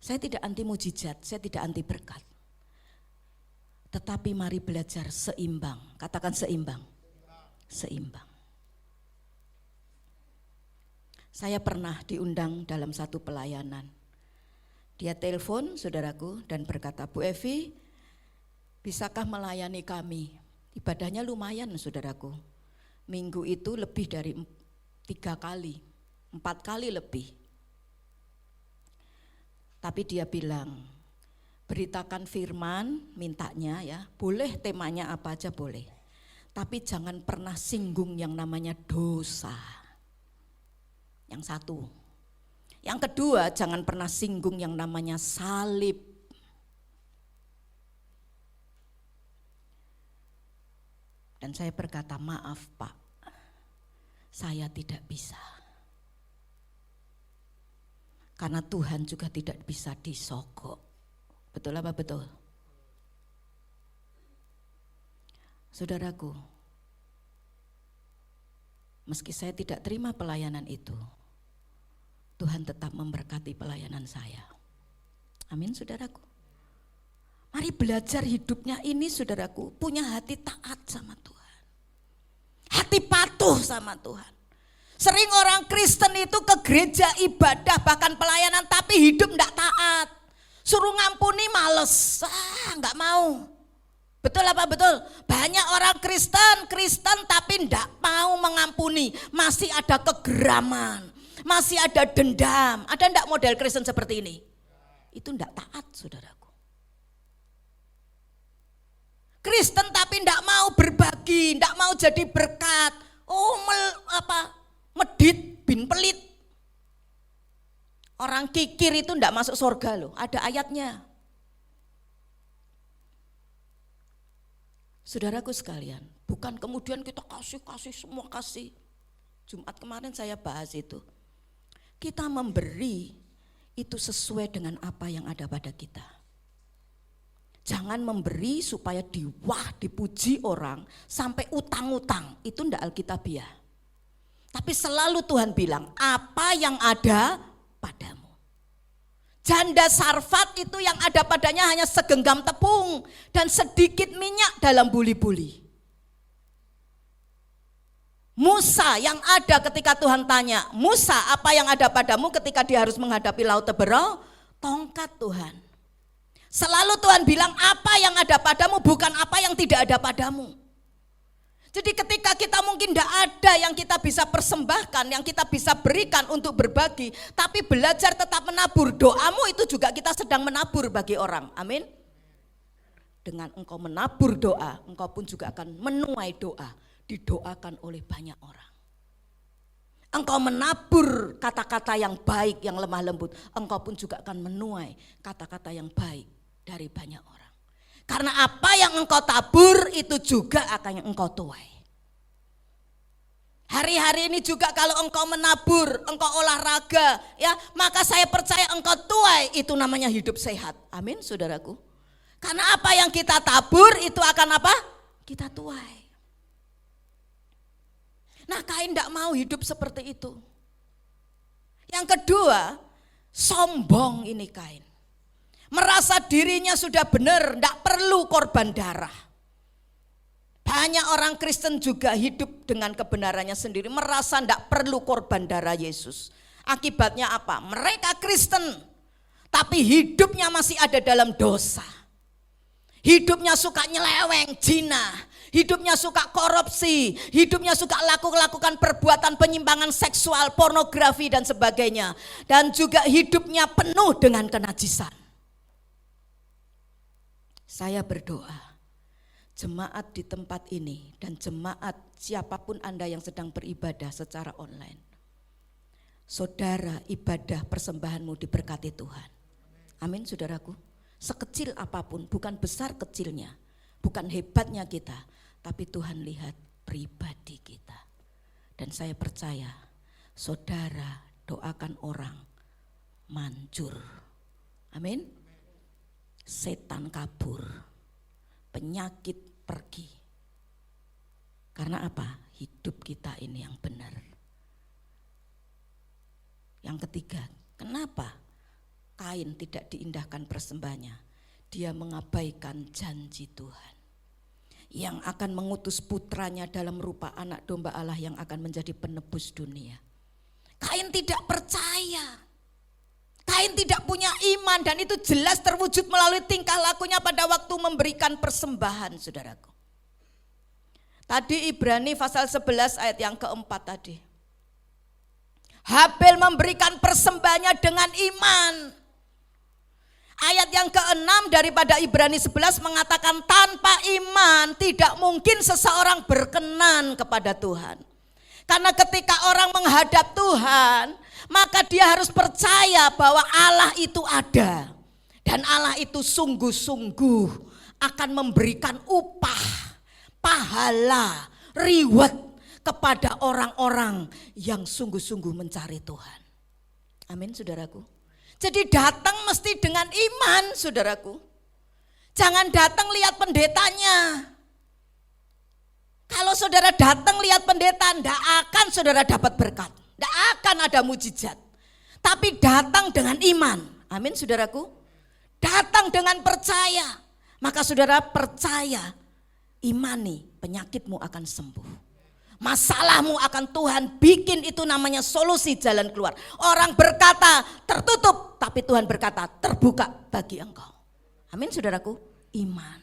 Saya tidak anti mujizat, saya tidak anti berkat. Tetapi mari belajar seimbang, katakan seimbang. Seimbang. Saya pernah diundang dalam satu pelayanan. Dia telepon saudaraku dan berkata, Bu Evi, bisakah melayani kami? Ibadahnya lumayan saudaraku. Minggu itu lebih dari 3 kali, 4 kali lebih. Tapi dia bilang, beritakan firman, mintanya ya, boleh temanya apa aja boleh. Tapi jangan pernah singgung yang namanya dosa. Yang satu. Yang kedua, jangan pernah singgung yang namanya salib. Dan saya berkata, maaf Pak, saya tidak bisa. Karena Tuhan juga tidak bisa disogok. Betul apa betul? Saudaraku, meski saya tidak terima pelayanan itu, Tuhan tetap memberkati pelayanan saya. Amin saudaraku. Mari belajar hidupnya ini saudaraku, punya hati taat sama Tuhan. Hati patuh sama Tuhan. Sering orang Kristen itu ke gereja ibadah bahkan pelayanan tapi hidup enggak taat. Suruh ngampuni males, enggak mau. Betul apa betul? Banyak orang Kristen tapi enggak mau mengampuni. Masih ada kegeraman, masih ada dendam. Ada enggak model Kristen seperti ini? Itu enggak taat saudaraku. Kristen tapi enggak mau berbagi, enggak mau jadi berkat. Medit bin pelit. Orang kikir itu enggak masuk surga loh, ada ayatnya. Saudaraku sekalian, bukan kemudian kita kasih semua kasih. Jumat kemarin saya bahas itu. Kita memberi itu sesuai dengan apa yang ada pada kita. Jangan memberi supaya dipuji orang sampai utang-utang, itu enggak alkitabiah. Tapi selalu Tuhan bilang, apa yang ada padamu. Janda Sarfat itu yang ada padanya hanya segenggam tepung dan sedikit minyak dalam buli-buli. Musa yang ada ketika Tuhan tanya, Musa apa yang ada padamu ketika dia harus menghadapi laut Teberau? Tongkat Tuhan. Selalu Tuhan bilang apa yang ada padamu bukan apa yang tidak ada padamu. Jadi ketika kita mungkin tidak ada yang kita bisa persembahkan, yang kita bisa berikan untuk berbagi, tapi belajar tetap menabur, doamu itu juga kita sedang menabur bagi orang, amin. Dengan engkau menabur doa, engkau pun juga akan menuai doa, didoakan oleh banyak orang. Engkau menabur kata-kata yang baik, yang lemah lembut, engkau pun juga akan menuai kata-kata yang baik dari banyak orang. Karena apa yang engkau tabur itu juga akan yang engkau tuai. Hari-hari ini juga kalau engkau menabur, engkau olahraga, ya, maka saya percaya engkau tuai, itu namanya hidup sehat. Amin, saudaraku. Karena apa yang kita tabur itu akan apa? Kita tuai. Nah, Kain tidak mau hidup seperti itu. Yang kedua, sombong ini Kain. Merasa dirinya sudah benar, tidak perlu korban darah. Banyak orang Kristen juga hidup dengan kebenarannya sendiri, merasa tidak perlu korban darah Yesus. Akibatnya apa? Mereka Kristen, tapi hidupnya masih ada dalam dosa. Hidupnya suka nyeleweng, zina. Hidupnya suka korupsi, hidupnya suka lakukan perbuatan penyimpangan seksual, pornografi dan sebagainya. Dan juga hidupnya penuh dengan kenajisan. Saya berdoa, jemaat di tempat ini dan jemaat siapapun Anda yang sedang beribadah secara online, saudara ibadah persembahanmu diberkati Tuhan. Amin saudaraku. Sekecil apapun, bukan besar kecilnya, bukan hebatnya kita, tapi Tuhan lihat pribadi kita. Dan saya percaya saudara doakan orang manjur. Amin. Setan kabur, penyakit pergi. Karena apa? Hidup kita ini yang benar. Yang ketiga, kenapa Kain tidak diindahkan persembahannya? Dia mengabaikan janji Tuhan yang akan mengutus putranya dalam rupa anak domba Allah yang akan menjadi penebus dunia. Kain tidak percaya, Kain tidak punya iman, dan itu jelas terwujud melalui tingkah lakunya pada waktu memberikan persembahan, saudaraku. Tadi Ibrani pasal 11 ayat yang keempat tadi. Habel memberikan persembahannya dengan iman. Ayat yang ke-6 daripada Ibrani 11 mengatakan tanpa iman tidak mungkin seseorang berkenan kepada Tuhan. Karena ketika orang menghadap Tuhan, maka dia harus percaya bahwa Allah itu ada. Dan Allah itu sungguh-sungguh akan memberikan upah, pahala, reward kepada orang-orang yang sungguh-sungguh mencari Tuhan. Amin, saudaraku. Jadi datang mesti dengan iman, saudaraku. Jangan datang lihat pendetanya. Kalau saudara datang lihat pendeta, tidak akan saudara dapat berkat. Tidak akan ada mujizat. Tapi datang dengan iman. Amin, saudaraku. Datang dengan percaya. Maka saudara percaya, imani, penyakitmu akan sembuh. Masalahmu akan Tuhan bikin, itu namanya solusi jalan keluar. Orang berkata tertutup, tapi Tuhan berkata terbuka bagi engkau. Amin, saudaraku. Iman.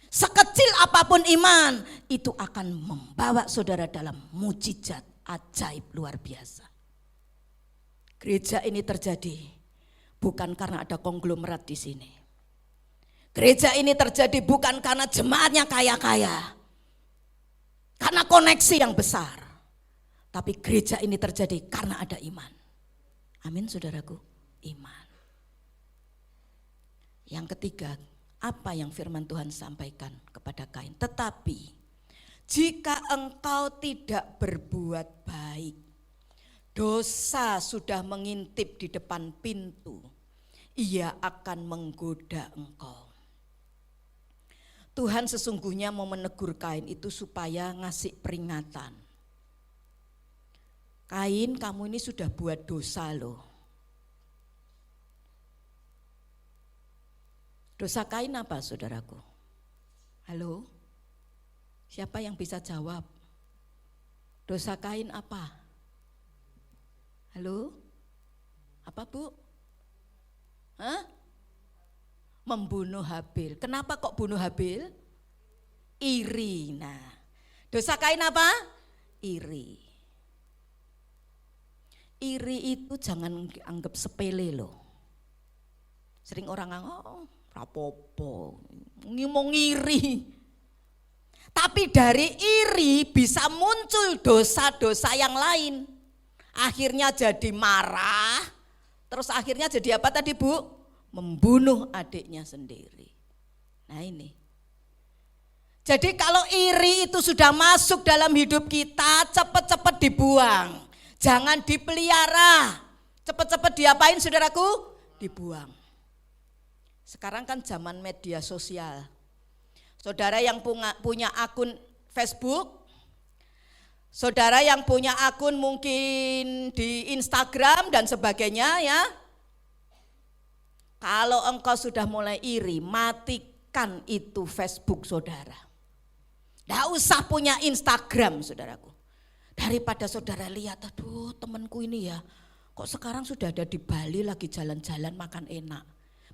Sekecil apapun iman, itu akan membawa saudara dalam mujizat ajaib luar biasa. Gereja ini terjadi bukan karena ada konglomerat di sini. Gereja ini terjadi bukan karena jemaatnya kaya-kaya, karena koneksi yang besar. Tapi gereja ini terjadi karena ada iman. Amin, saudaraku. Iman. Yang ketiga, apa yang firman Tuhan sampaikan kepada Kain? Tetapi jika engkau tidak berbuat baik, dosa sudah mengintip di depan pintu, ia akan menggoda engkau. Tuhan sesungguhnya mau menegur Kain itu supaya ngasih peringatan. Kain, kamu ini sudah buat dosa loh. Dosa Kain apa, saudaraku? Halo? Siapa yang bisa jawab? Dosa Kain apa? Halo? Apa, Bu? Hah? Membunuh Habil. Kenapa kok bunuh Habil? Iri. Nah, dosa Kain apa? Iri. Iri itu jangan anggap sepele loh. Sering orang ngomong, rapopo, ngomong iri. Tapi dari iri bisa muncul dosa-dosa yang lain. Akhirnya jadi marah, terus akhirnya jadi apa tadi, Bu? Membunuh adiknya sendiri. Nah ini. Jadi kalau iri itu sudah masuk dalam hidup kita, cepat-cepat dibuang. Jangan dipelihara. Cepat-cepat diapain, saudaraku? Dibuang. Sekarang kan zaman media sosial. Saudara yang punya akun Facebook, saudara yang punya akun mungkin di Instagram dan sebagainya ya. Kalau engkau sudah mulai iri, matikan itu Facebook saudara. Tidak usah punya Instagram, saudaraku. Daripada saudara lihat, aduh temanku ini ya, kok sekarang sudah ada di Bali lagi jalan-jalan makan enak.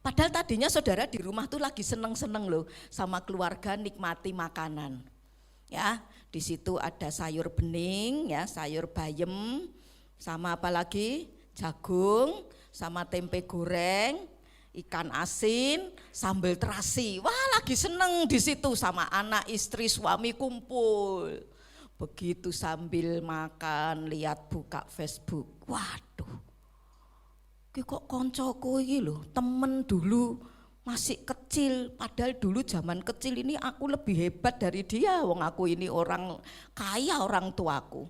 Padahal tadinya saudara di rumah tuh lagi seneng-seneng loh sama keluarga nikmati makanan. Ya, di situ ada sayur bening, ya, sayur bayem, sama apa lagi? Jagung, sama tempe goreng, ikan asin, sambal terasi. Wah, lagi seneng di situ sama anak, istri, suami kumpul. Begitu sambil makan lihat buka Facebook. Waduh. Ki kok koncoku iki lho, temen dulu masih kecil, padahal dulu zaman kecil ini aku lebih hebat dari dia, wong aku ini orang kaya orang tuaku.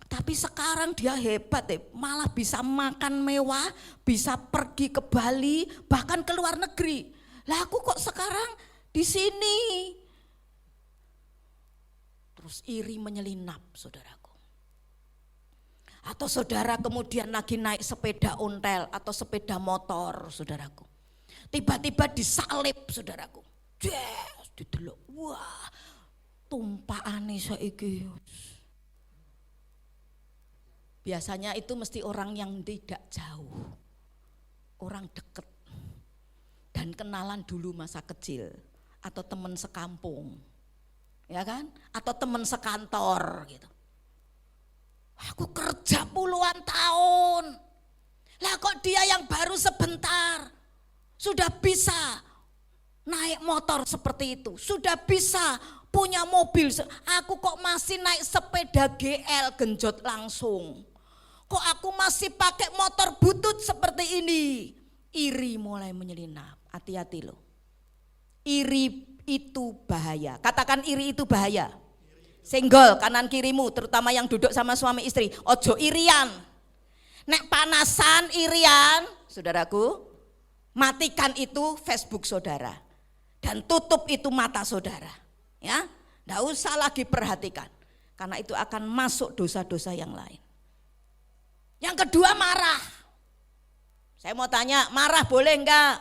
Tapi sekarang dia hebat malah bisa makan mewah, bisa pergi ke Bali, bahkan ke luar negeri. Lah aku kok sekarang di sini? Terus iri menyelinap, saudaraku. Atau saudara kemudian lagi naik sepeda ontel atau sepeda motor, saudaraku. Tiba-tiba disalib, saudaraku. Yes, didelok. Wah, tumpakane saiki. Biasanya itu mesti orang yang tidak jauh, orang dekat dan kenalan dulu masa kecil, atau teman sekampung, ya kan? Atau teman sekantor gitu. Aku kerja puluhan tahun, lah kok dia yang baru sebentar sudah bisa naik motor seperti itu, sudah bisa punya mobil, aku kok masih naik sepeda GL genjot langsung. Kok aku masih pakai motor butut seperti ini? Iri mulai menyelinap. Hati-hati loh. Iri itu bahaya. Katakan iri itu bahaya. Senggol kanan kirimu, terutama yang duduk sama suami istri. Ojo irian. Nek panasan irian, saudaraku, matikan itu Facebook saudara. Dan tutup itu mata saudara. Ya, nggak usah lagi perhatikan. Karena itu akan masuk dosa-dosa yang lain. Yang kedua marah. Saya mau tanya, marah boleh enggak?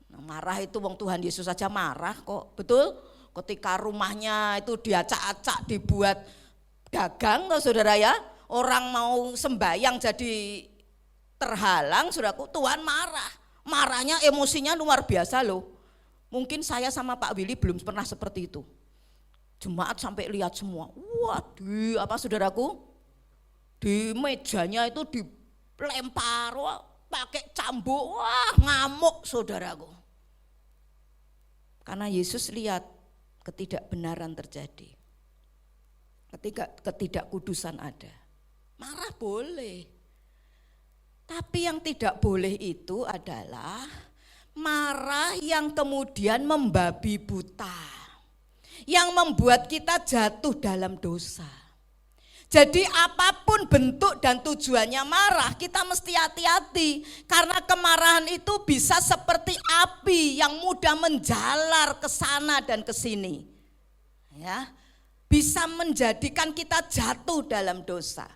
Nah, marah itu wong Tuhan Yesus saja marah kok, betul? Ketika rumahnya itu diacak-acak, dibuat dagang loh saudara ya. Orang mau sembayang jadi terhalang, saudaraku, Tuhan marah. Marahnya, emosinya luar biasa loh. Mungkin saya sama Pak Willy belum pernah seperti itu. Jemaat sampai lihat semua. Waduh, apa saudaraku? Di mejanya itu dilempar, wah, pakai cambuk, wah ngamuk saudaraku. Karena Yesus lihat ketidakbenaran terjadi, ketidakkudusan ada. Marah boleh, tapi yang tidak boleh itu adalah marah yang kemudian membabi buta, yang membuat kita jatuh dalam dosa. Jadi apapun bentuk dan tujuannya marah, kita mesti hati-hati. Karena kemarahan itu bisa seperti api yang mudah menjalar ke sana dan ke sini. Ya, bisa menjadikan kita jatuh dalam dosa.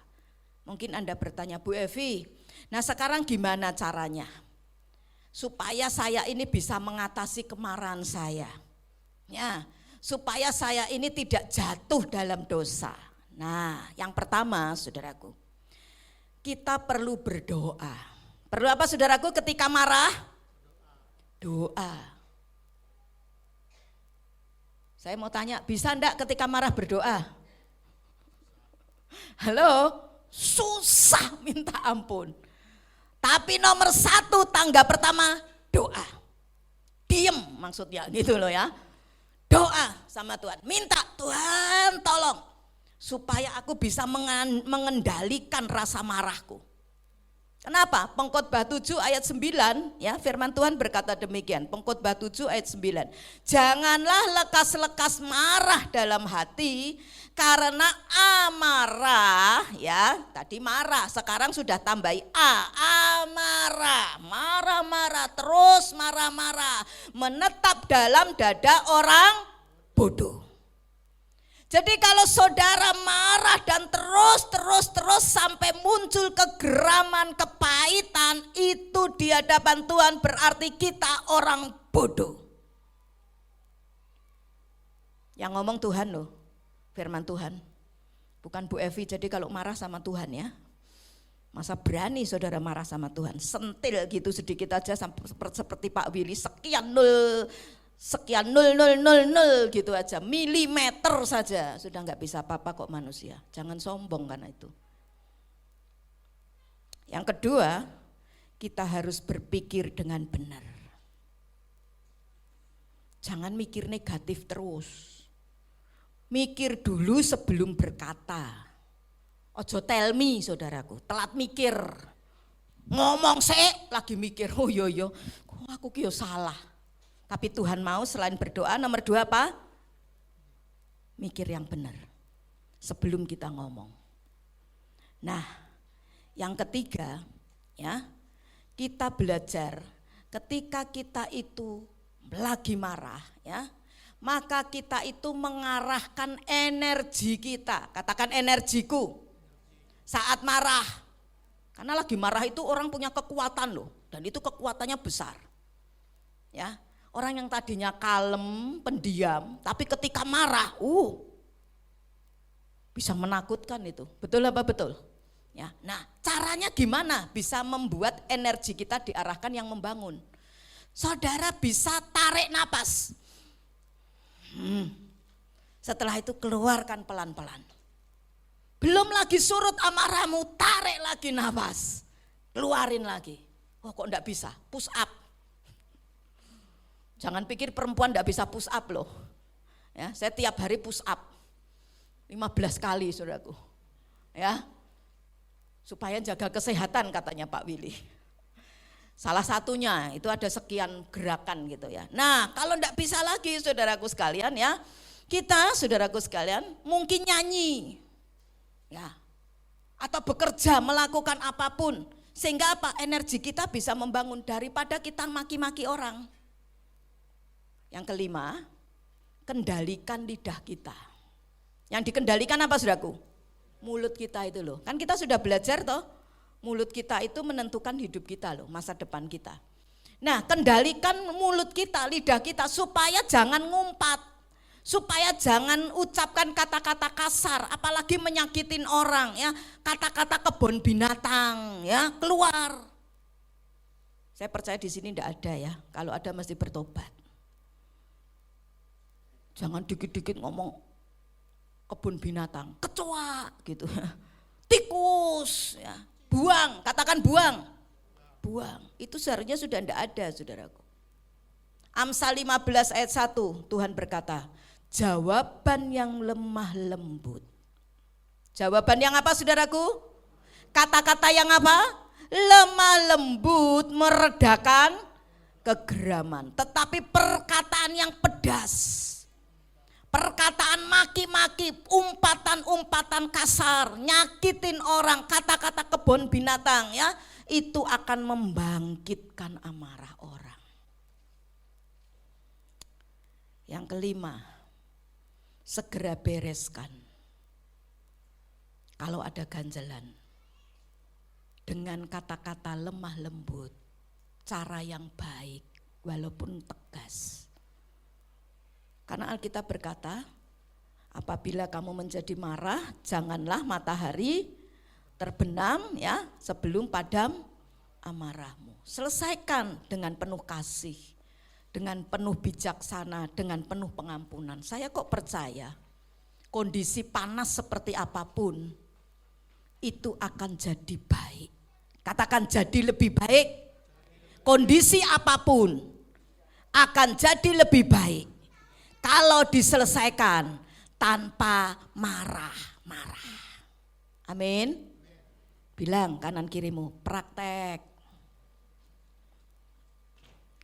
Mungkin Anda bertanya, Bu Evi, nah sekarang gimana caranya? Supaya saya ini bisa mengatasi kemarahan saya. Ya, supaya saya ini tidak jatuh dalam dosa. Nah, yang pertama saudaraku, kita perlu berdoa. Perlu apa saudaraku ketika marah? Doa. Saya mau tanya, bisa enggak ketika marah berdoa? Halo? Susah minta ampun. Tapi nomor satu tangga pertama doa. Diem maksudnya gitu loh ya. Doa sama Tuhan, minta Tuhan tolong. Supaya aku bisa mengendalikan rasa marahku. Kenapa? Pengkhotbah 7 ayat 9 ya, firman Tuhan berkata demikian. Pengkhotbah 7 ayat 9. Janganlah lekas-lekas marah dalam hati, karena amarah ya, tadi marah, sekarang sudah tambahi amarah, marah-marah, terus marah-marah, menetap dalam dada orang bodoh. Jadi kalau saudara marah dan terus sampai muncul kegeraman, kepahitan, itu di hadapan Tuhan berarti kita orang bodoh. Yang ngomong Tuhan loh, firman Tuhan. Bukan Bu Evi, jadi kalau marah sama Tuhan ya. Masa berani saudara marah sama Tuhan, sentil gitu sedikit aja seperti Pak Willy, sekian nol gitu aja, milimeter saja sudah nggak bisa apa-apa kok manusia. Jangan sombong karena itu. Yang kedua, kita harus berpikir dengan benar. Jangan mikir negatif terus. Mikir dulu sebelum berkata. Ojo tell me saudaraku, telat mikir. Ngomong lagi mikir, oh yo Oh, aku ki yo salah. Tapi Tuhan mau selain berdoa, nomor 2 apa? Mikir yang benar sebelum kita ngomong. Nah, yang ketiga ya, kita belajar ketika kita itu lagi marah ya, maka kita itu mengarahkan energi kita. Katakan energiku saat marah. Karena lagi marah itu orang punya kekuatan loh, dan itu kekuatannya besar. Ya, orang yang tadinya kalem, pendiam, tapi ketika marah, bisa menakutkan itu. Betul apa betul? Ya, nah, caranya gimana bisa membuat energi kita diarahkan yang membangun? Saudara bisa tarik napas. Setelah itu keluarkan pelan-pelan. Belum lagi surut amarahmu, tarik lagi napas. Keluarin lagi. Oh, kok enggak bisa? Push up. Jangan pikir perempuan enggak bisa push up loh. Ya, saya tiap hari push up. 15 kali saudaraku. Ya. Supaya jaga kesehatan katanya Pak Willy. Salah satunya itu ada sekian gerakan gitu ya. Nah, kalau enggak bisa lagi saudaraku sekalian ya, kita saudaraku sekalian mungkin nyanyi. Ya. Atau bekerja, melakukan apapun sehingga apa? Energi kita bisa membangun daripada kita maki-maki orang. Yang kelima, kendalikan lidah kita. Yang dikendalikan apa saudaraku? Mulut kita itu loh. Kan kita sudah belajar toh, mulut kita itu menentukan hidup kita loh, masa depan kita. Nah, kendalikan mulut kita, lidah kita supaya jangan ngumpat, supaya jangan ucapkan kata-kata kasar, apalagi menyakitin orang ya, kata-kata kebun binatang ya, keluar. Saya percaya di sini enggak ada ya, kalau ada mesti bertobat. Jangan dikit-dikit ngomong kebun binatang, kecoa gitu, tikus ya, buang, katakan buang, buang. Itu seharusnya sudah tidak ada saudaraku. Amsal 15 ayat 1 Tuhan berkata, jawaban yang lemah lembut. Jawaban yang apa saudaraku? Kata-kata yang apa? Lemah lembut meredakan kegeraman. Tetapi perkataan yang pedas, perkataan maki-maki, umpatan-umpatan kasar, nyakitin orang, kata-kata kebun binatang ya, itu akan membangkitkan amarah orang. Yang kelima, segera bereskan. Kalau ada ganjalan dengan kata-kata lemah lembut, cara yang baik walaupun tegas. Karena Alkitab berkata, apabila kamu menjadi marah, janganlah matahari terbenam ya sebelum padam amarahmu. Selesaikan dengan penuh kasih, dengan penuh bijaksana, dengan penuh pengampunan. Saya kok percaya kondisi panas seperti apapun itu akan jadi baik. Katakan jadi lebih baik. Kondisi apapun akan jadi lebih baik kalau diselesaikan tanpa marah-marah. Amin. Bilang kanan kirimu, praktek.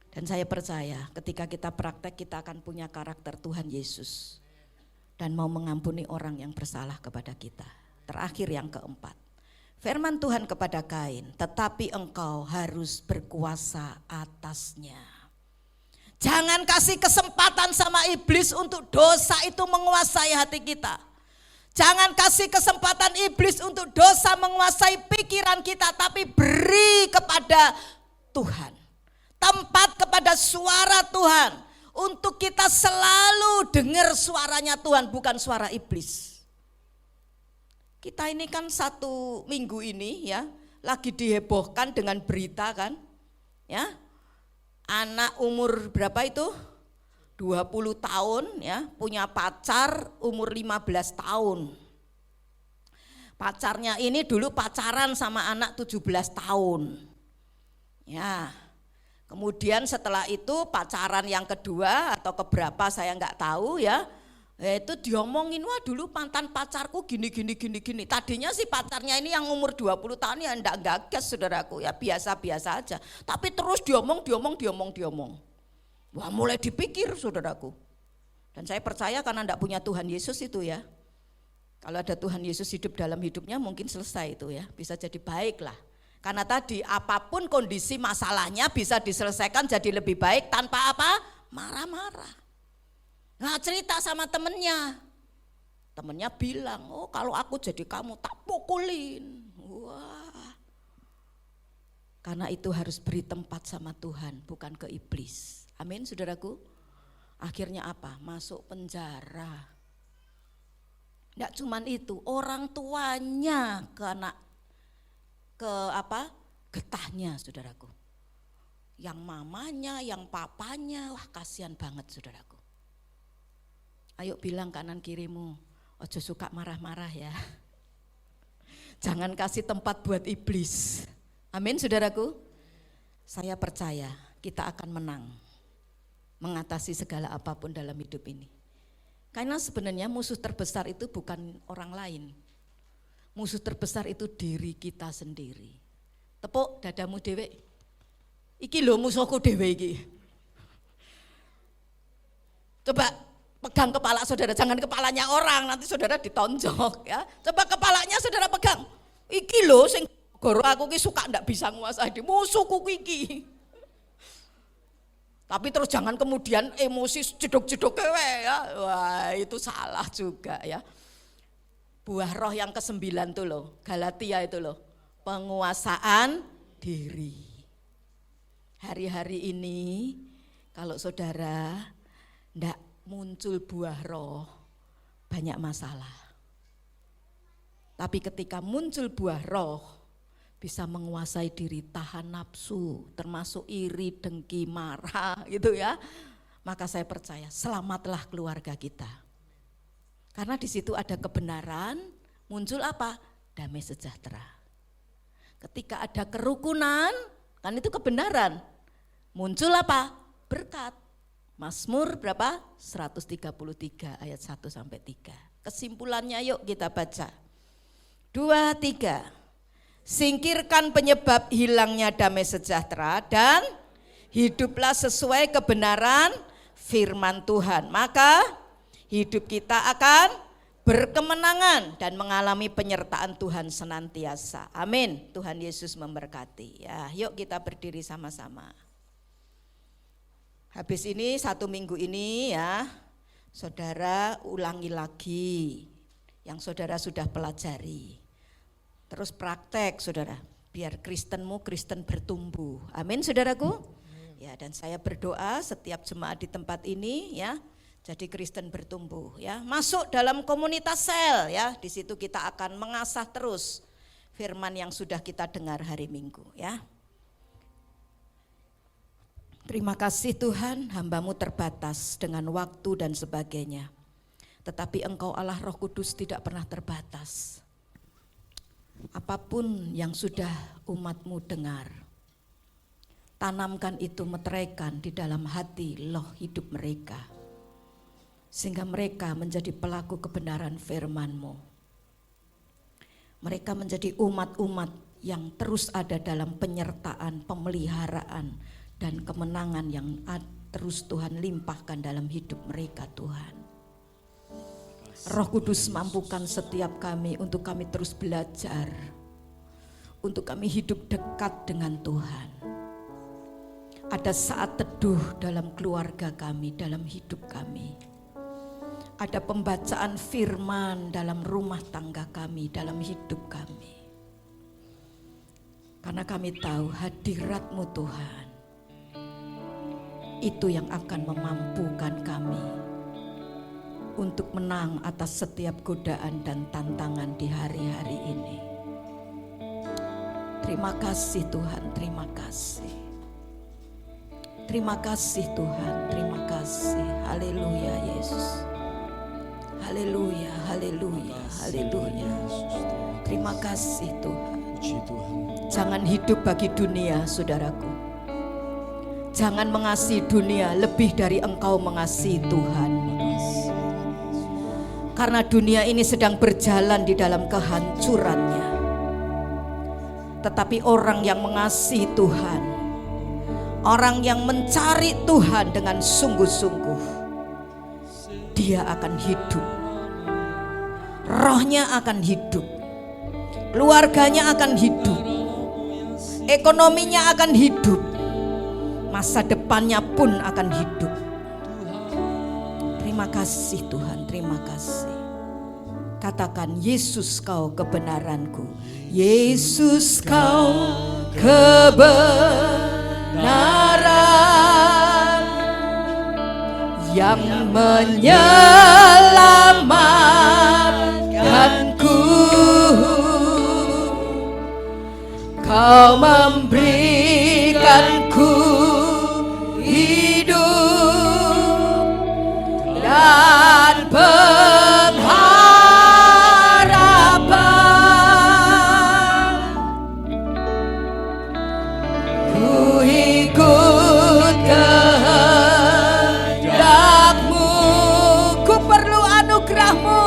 Dan saya percaya ketika kita praktek, kita akan punya karakter Tuhan Yesus. Dan mau mengampuni orang yang bersalah kepada kita. Terakhir yang keempat, firman Tuhan kepada Kain, tetapi engkau harus berkuasa atasnya. Jangan kasih kesempatan sama iblis untuk dosa itu menguasai hati kita. Jangan kasih kesempatan iblis untuk dosa menguasai pikiran kita, tapi beri kepada Tuhan. Tempat kepada suara Tuhan untuk kita selalu dengar suaranya Tuhan, bukan suara iblis. Kita ini kan satu minggu ini ya lagi dihebohkan dengan berita kan, ya. Anak umur berapa itu? 20 tahun ya, punya pacar umur 15 tahun. Pacarnya ini dulu pacaran sama anak 17 tahun. Ya. Kemudian setelah itu pacaran yang kedua atau keberapa saya enggak tahu ya. Itu diomongin, wah dulu mantan pacarku gini. Tadinya sih pacarnya ini yang umur 20 tahun ya enggak gagas saudaraku, ya biasa-biasa aja. Tapi terus diomong. Wah mulai dipikir saudaraku. Dan saya percaya karena enggak punya Tuhan Yesus itu ya. Kalau ada Tuhan Yesus hidup dalam hidupnya mungkin selesai itu ya, bisa jadi baik lah. Karena tadi apapun kondisi masalahnya bisa diselesaikan jadi lebih baik tanpa apa? Marah-marah. Nah cerita sama temennya bilang, oh kalau aku jadi kamu tak pukulin. Wah. Karena itu harus beri tempat sama Tuhan, bukan ke iblis. Amin saudaraku. Akhirnya apa? Masuk penjara. Enggak cuman itu, orang tuanya kena getahnya saudaraku. Yang mamanya, yang papanya, wah kasihan banget saudaraku. Ayo bilang kanan kirimu, ojo suka marah-marah ya. Jangan kasih tempat buat iblis. Amin saudaraku. Saya percaya kita akan menang mengatasi segala apapun dalam hidup ini. Karena sebenarnya musuh terbesar itu bukan orang lain. Musuh terbesar itu diri kita sendiri. Tepuk dadamu dewe. Iki lho musuhku dewe iki. Coba pegang kepala saudara, jangan kepalanya orang, nanti saudara ditonjok ya. Coba kepalanya saudara pegang. Iki lho sing goro aku ki suka ndak bisa nguasai di musuhku iki. Tapi terus jangan kemudian emosi jeduk-jeduk kewe ya. Wah, itu salah juga ya. Buah roh yang ke-9 tuh loh, Galatia itu loh. Penguasaan diri. Hari-hari ini kalau saudara ndak muncul buah roh, banyak masalah. Tapi ketika muncul buah roh, bisa menguasai diri, tahan nafsu, termasuk iri, dengki, marah gitu ya. Maka saya percaya selamatlah keluarga kita. Karena di situ ada kebenaran, muncul apa? Damai sejahtera. Ketika ada kerukunan, kan itu kebenaran. Muncul apa? Berkat. Mazmur berapa? 133 ayat 1 sampai 3. Kesimpulannya yuk kita baca. 2, 3. Singkirkan penyebab hilangnya damai sejahtera dan hiduplah sesuai kebenaran firman Tuhan. Maka hidup kita akan berkemenangan dan mengalami penyertaan Tuhan senantiasa. Amin. Tuhan Yesus memberkati. Ya, yuk kita berdiri sama-sama. Habis ini 1 minggu ini ya, saudara ulangi lagi yang saudara sudah pelajari. Terus praktek saudara, biar Kristenmu Kristen bertumbuh. Amin saudaraku. Ya, dan saya berdoa setiap jemaat di tempat ini ya, jadi Kristen bertumbuh ya. Masuk dalam komunitas sel ya, di situ kita akan mengasah terus firman yang sudah kita dengar hari Minggu ya. Terima kasih Tuhan, hamba-Mu terbatas dengan waktu dan sebagainya. Tetapi Engkau Allah Roh Kudus tidak pernah terbatas. Apapun yang sudah umat-Mu dengar, tanamkan itu, meteraikan di dalam hati loh hidup mereka. Sehingga mereka menjadi pelaku kebenaran firman-Mu. Mereka menjadi umat-umat yang terus ada dalam penyertaan, pemeliharaan, dan kemenangan yang terus Tuhan limpahkan dalam hidup mereka Tuhan. Roh Kudus mampukan setiap kami untuk kami terus belajar, untuk kami hidup dekat dengan Tuhan. Ada saat teduh dalam keluarga kami, dalam hidup kami. Ada pembacaan firman dalam rumah tangga kami, dalam hidup kami. Karena kami tahu hadirat-Mu Tuhan, itu yang akan memampukan kami untuk menang atas setiap godaan dan tantangan di hari-hari ini. Terima kasih Tuhan, terima kasih. Terima kasih Tuhan, terima kasih. Haleluya Yesus. Haleluya, haleluya, haleluya. Terima kasih Tuhan. Jangan hidup bagi dunia saudaraku. Jangan mengasihi dunia lebih dari engkau mengasihi Tuhan. Karena dunia ini sedang berjalan di dalam kehancurannya. Tetapi orang yang mengasihi Tuhan, orang yang mencari Tuhan dengan sungguh-sungguh, dia akan hidup. Rohnya akan hidup, keluarganya akan hidup, ekonominya akan hidup, masa depannya pun akan hidup. Terima kasih Tuhan, terima kasih. Katakan, Yesus kau kebenaranku. Yesus kau kebenaran yang menyelamatkanku. Kau memberikanku hidup dan pengharapan. Ku ikut kehendak-Mu, ku perlu anugerah-Mu.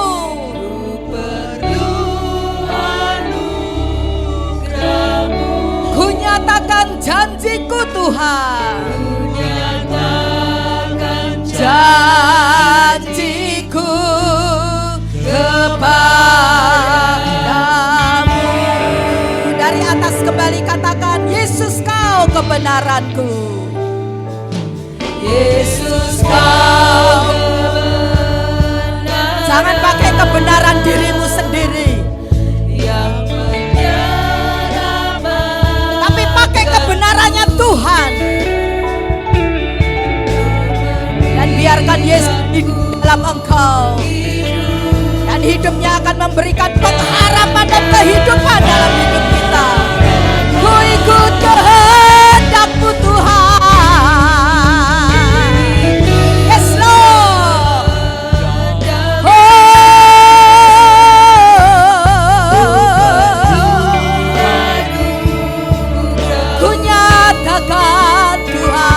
Ku perlu anugerah-Mu. Ku nyatakan janji-Ku Tuhan. Janjiku kepadamu. Dari atas kembali katakan, Yesus kau kebenaranku. Yesus kau kebenaran. Jangan pakai kebenaran dirimu sendiri, tapi pakai kebenarannya Tuhan. Biarkan Yesus di dalam engkau, dan hidupnya akan memberikan pengharapan dan kehidupan dalam hidup kita. Ku ikut kehendak-Mu Tuhan. Yes Lord. Ku nyatakan Tuhan.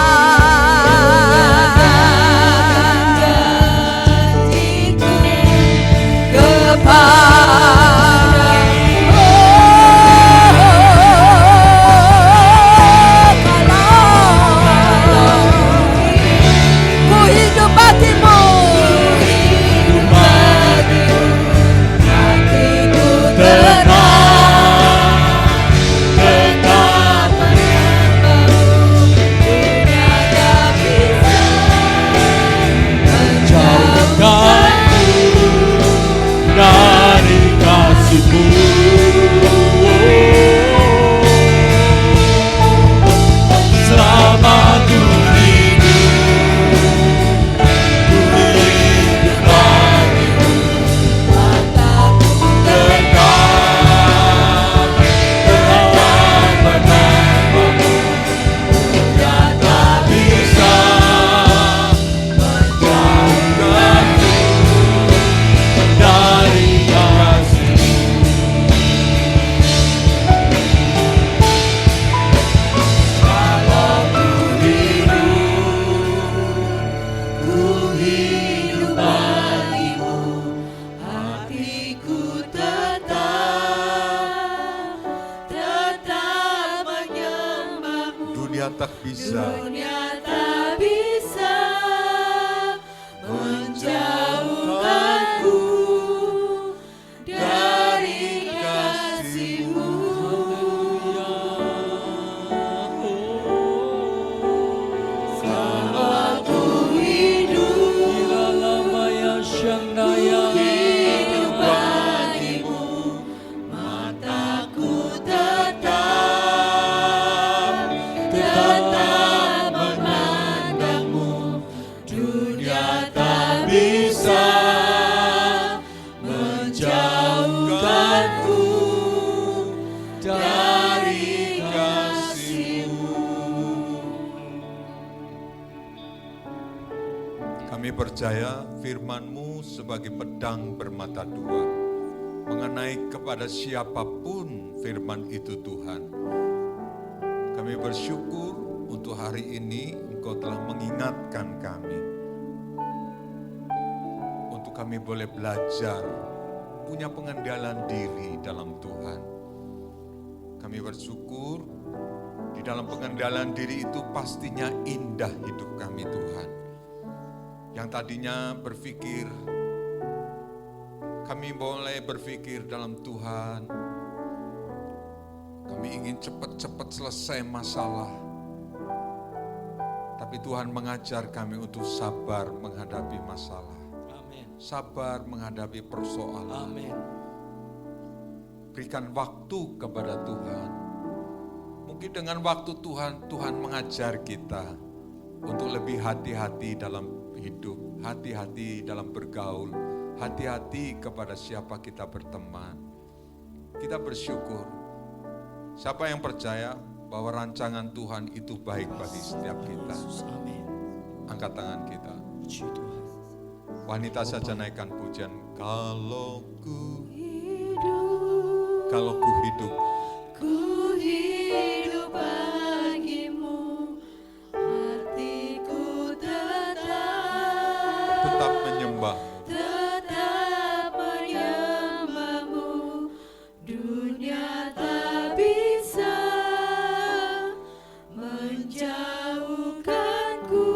tak bisa menjauhkanku dari kasih-Mu. Selama ku hidup, hidup bagimu, mataku tetap memandangmu. Dunia tak bisa menjauhkanku dari kasih-Mu. Kami percaya firman-Mu sebagai pedang bermata dua, mengenai kepada siapapun firman itu Tuhan. Kami bersyukur untuk hari ini Engkau telah mengingatkan kami untuk kami boleh belajar punya pengendalian diri dalam Tuhan. Kami bersyukur di dalam pengendalian diri itu pastinya indah hidup kami Tuhan. Yang tadinya berpikir, kami boleh berpikir dalam Tuhan, kami ingin cepat-cepat selesai masalah. Tapi Tuhan mengajar kami untuk sabar menghadapi masalah. Sabar menghadapi persoalan. Amin. Berikan waktu kepada Tuhan. Mungkin dengan waktu Tuhan mengajar kita untuk lebih hati-hati dalam hidup, hati-hati dalam bergaul, hati-hati kepada siapa kita berteman. Kita bersyukur. Siapa yang percaya bahwa rancangan Tuhan itu baik bagi setiap kita? Amin. Angkat tangan kita. Puji Tuhan. Wanita saja naikkan pujian. Kalau ku Hidup, hidup, ku hidup bagimu, hatiku tetap menyembah. tetap menyembahmu, dunia tak bisa menjauhkanku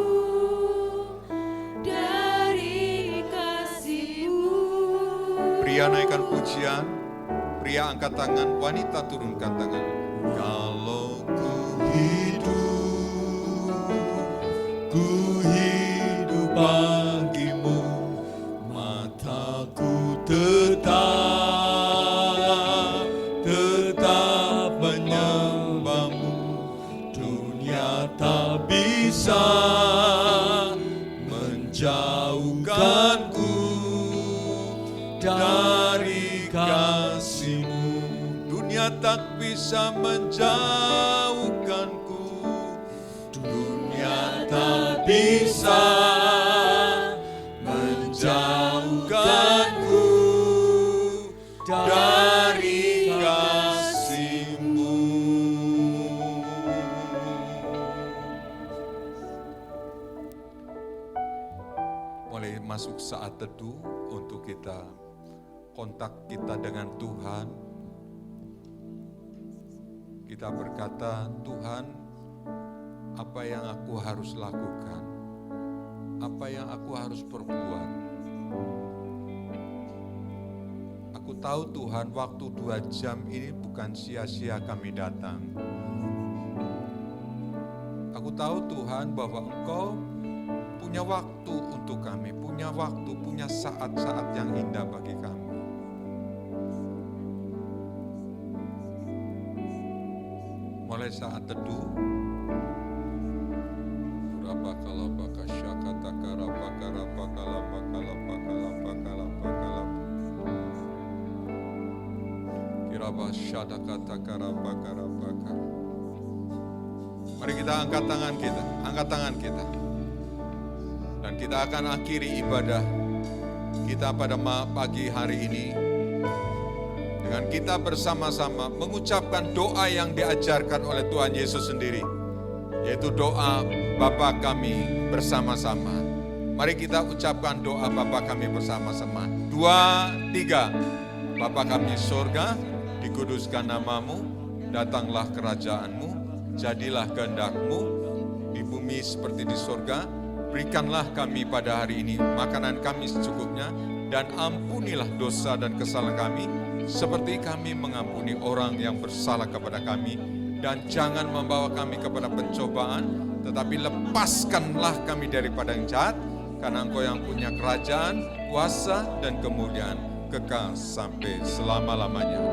dari kasih-Mu. Pria naikkan pujian, pria angkat tangan, wanita turunkan tangan. Kalau ku hidup bagimu, mataku tetap menyembahmu, dunia tak bisa menjauhkanku dari kasih-Mu. Dunia tak bisa menjauhkanku, dunia tak bisa menjauhkanku dari kasih-Mu. Mulai masuk saat teduh untuk kita kontak kita dengan Tuhan. Kita berkata, Tuhan, apa yang aku harus lakukan? Apa yang aku harus perbuat? Aku tahu Tuhan, waktu 2 jam ini bukan sia-sia kami datang. Aku tahu Tuhan bahwa Engkau punya waktu untuk kami, punya waktu, punya saat-saat yang indah bagi kami. Mulai saat teduh, mari kita angkat tangan kita. Dan kita akan akhiri ibadah kita pada pagi hari ini dengan kita bersama-sama mengucapkan doa yang diajarkan oleh Tuhan Yesus sendiri, yaitu doa Bapa kami bersama-sama. Mari kita ucapkan doa Bapa kami bersama-sama. 2, 3. Bapa kami surga, dikuduskan namamu, datanglah kerajaanmu, jadilah kehendak-Mu di bumi seperti di surga. Berikanlah kami pada hari ini makanan kami secukupnya, dan ampunilah dosa dan kesalahan kami, seperti kami mengampuni orang yang bersalah kepada kami. Dan jangan membawa kami kepada pencobaan, tetapi lepaskanlah kami daripada yang jahat, karena Engkau yang punya kerajaan, kuasa, dan kemuliaan kekal sampai selama-lamanya.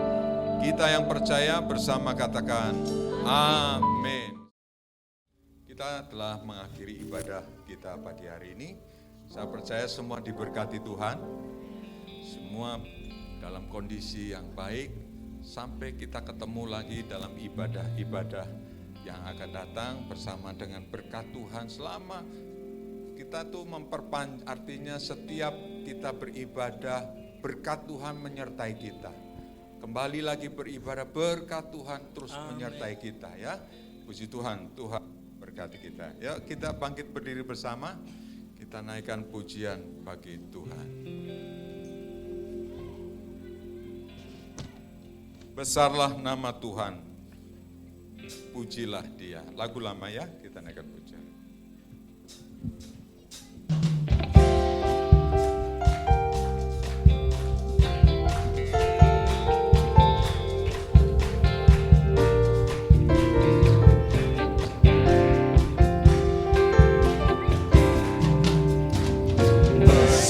Kita yang percaya bersama katakan, amin. Kita telah mengakhiri ibadah kita pagi hari ini. Saya percaya semua diberkati Tuhan, semua dalam kondisi yang baik, sampai kita ketemu lagi dalam ibadah-ibadah yang akan datang bersama dengan berkat Tuhan. Selama kita tuh artinya setiap kita beribadah, berkat Tuhan menyertai kita. Kembali lagi beribadah, berkat Tuhan terus menyertai kita ya. Puji Tuhan, Tuhan berkati kita. Ya, kita bangkit berdiri bersama. Kita naikkan pujian bagi Tuhan. Besarlah nama Tuhan, pujilah Dia. Lagu lama ya, kita naikkan pujian.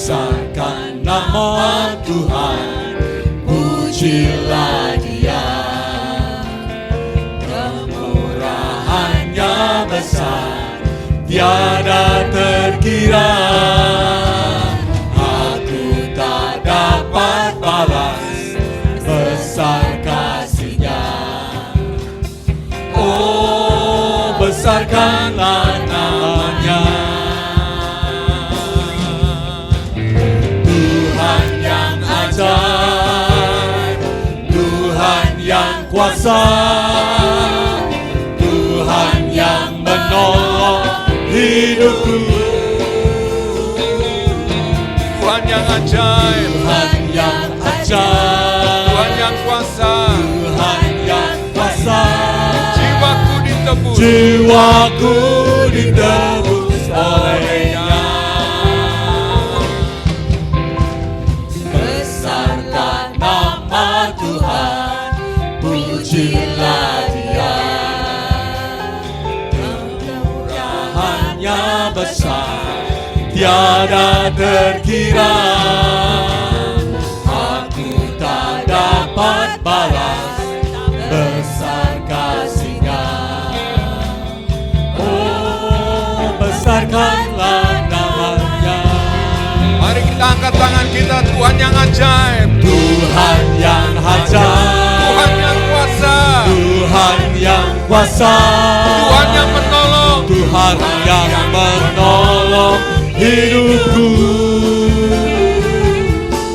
Besarkan nama Tuhan, pujilah Dia. Kemurahannya besar, tiada terkira. Aku tak dapat balas besar kasih-Nya. Oh, besarkanlah nama-Nya. Tuhan yang ajaib, Tuhan yang kuasa, Tuhan yang menolong hidupku. Tuhan yang ajaib, Tuhan yang ajaib, Tuhan yang kuasa, Tuhan yang kuasa. jiwaku ditebus, Jiwaku ditebus oleh-Nya. Besarlah nama Tuhan, pujilah Dia. Kemurahannya besar, tiada terkira. Aku tak dapat balas besar kasih-Nya. Oh, besarkanlah nama-Nya. Mari kita angkat tangan kita. Tuhan yang ajaib, Tuhan yang ajaib, Tuhan yang kuasa, Tuhan yang kuasa, Tuhan yang menolong, Tuhan yang menolong hidupku.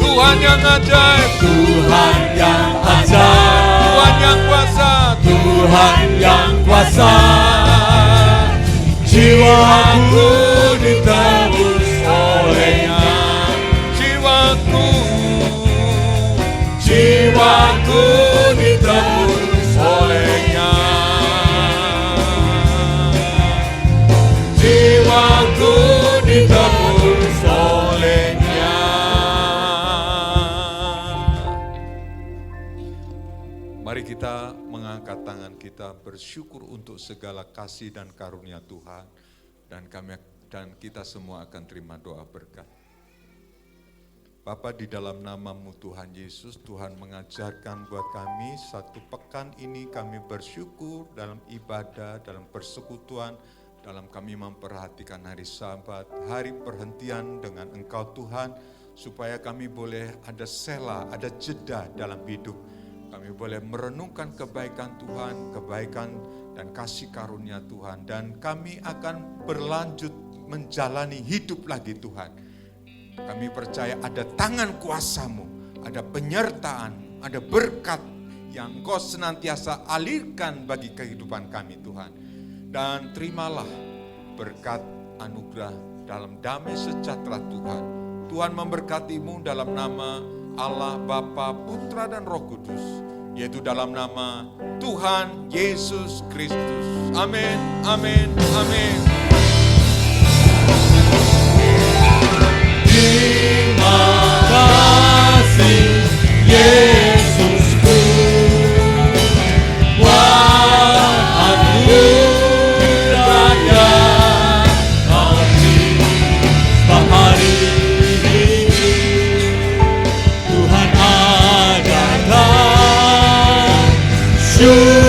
Tuhan yang ajaib, Tuhan yang ajaib, Tuhan yang kuasa, Tuhan yang kuasa. Jiwaku ditebus oleh-Nya. Jiwaku ditebus oleh-Nya. Jiwaku ditebus oleh-Nya. Mari kita mengangkat tangan kita bersyukur untuk segala kasih dan karunia Tuhan, dan kita semua akan terima doa berkat. Bapa, di dalam nama-Mu Tuhan Yesus, Tuhan mengajarkan buat kami satu pekan ini kami bersyukur dalam ibadah, dalam persekutuan, dalam kami memperhatikan hari Sabat, hari perhentian dengan Engkau Tuhan, supaya kami boleh ada sela, ada jeda dalam hidup. Kami boleh merenungkan kebaikan Tuhan, kebaikan dan kasih karunia Tuhan, dan kami akan berlanjut menjalani hidup lagi Tuhan. Kami percaya ada tangan kuasa-Mu, ada penyertaan, ada berkat yang Engkau senantiasa alirkan bagi kehidupan kami Tuhan. Dan terimalah berkat anugerah dalam damai sejahtera Tuhan. Tuhan memberkati-Mu dalam nama Allah Bapa, Putra dan Roh Kudus, yaitu dalam nama Tuhan Yesus Kristus. Amin, amin, amin. Terima kasih Yesusku, wah anugerahnya Kau timbang hari ini. Tuhan adakan syukur.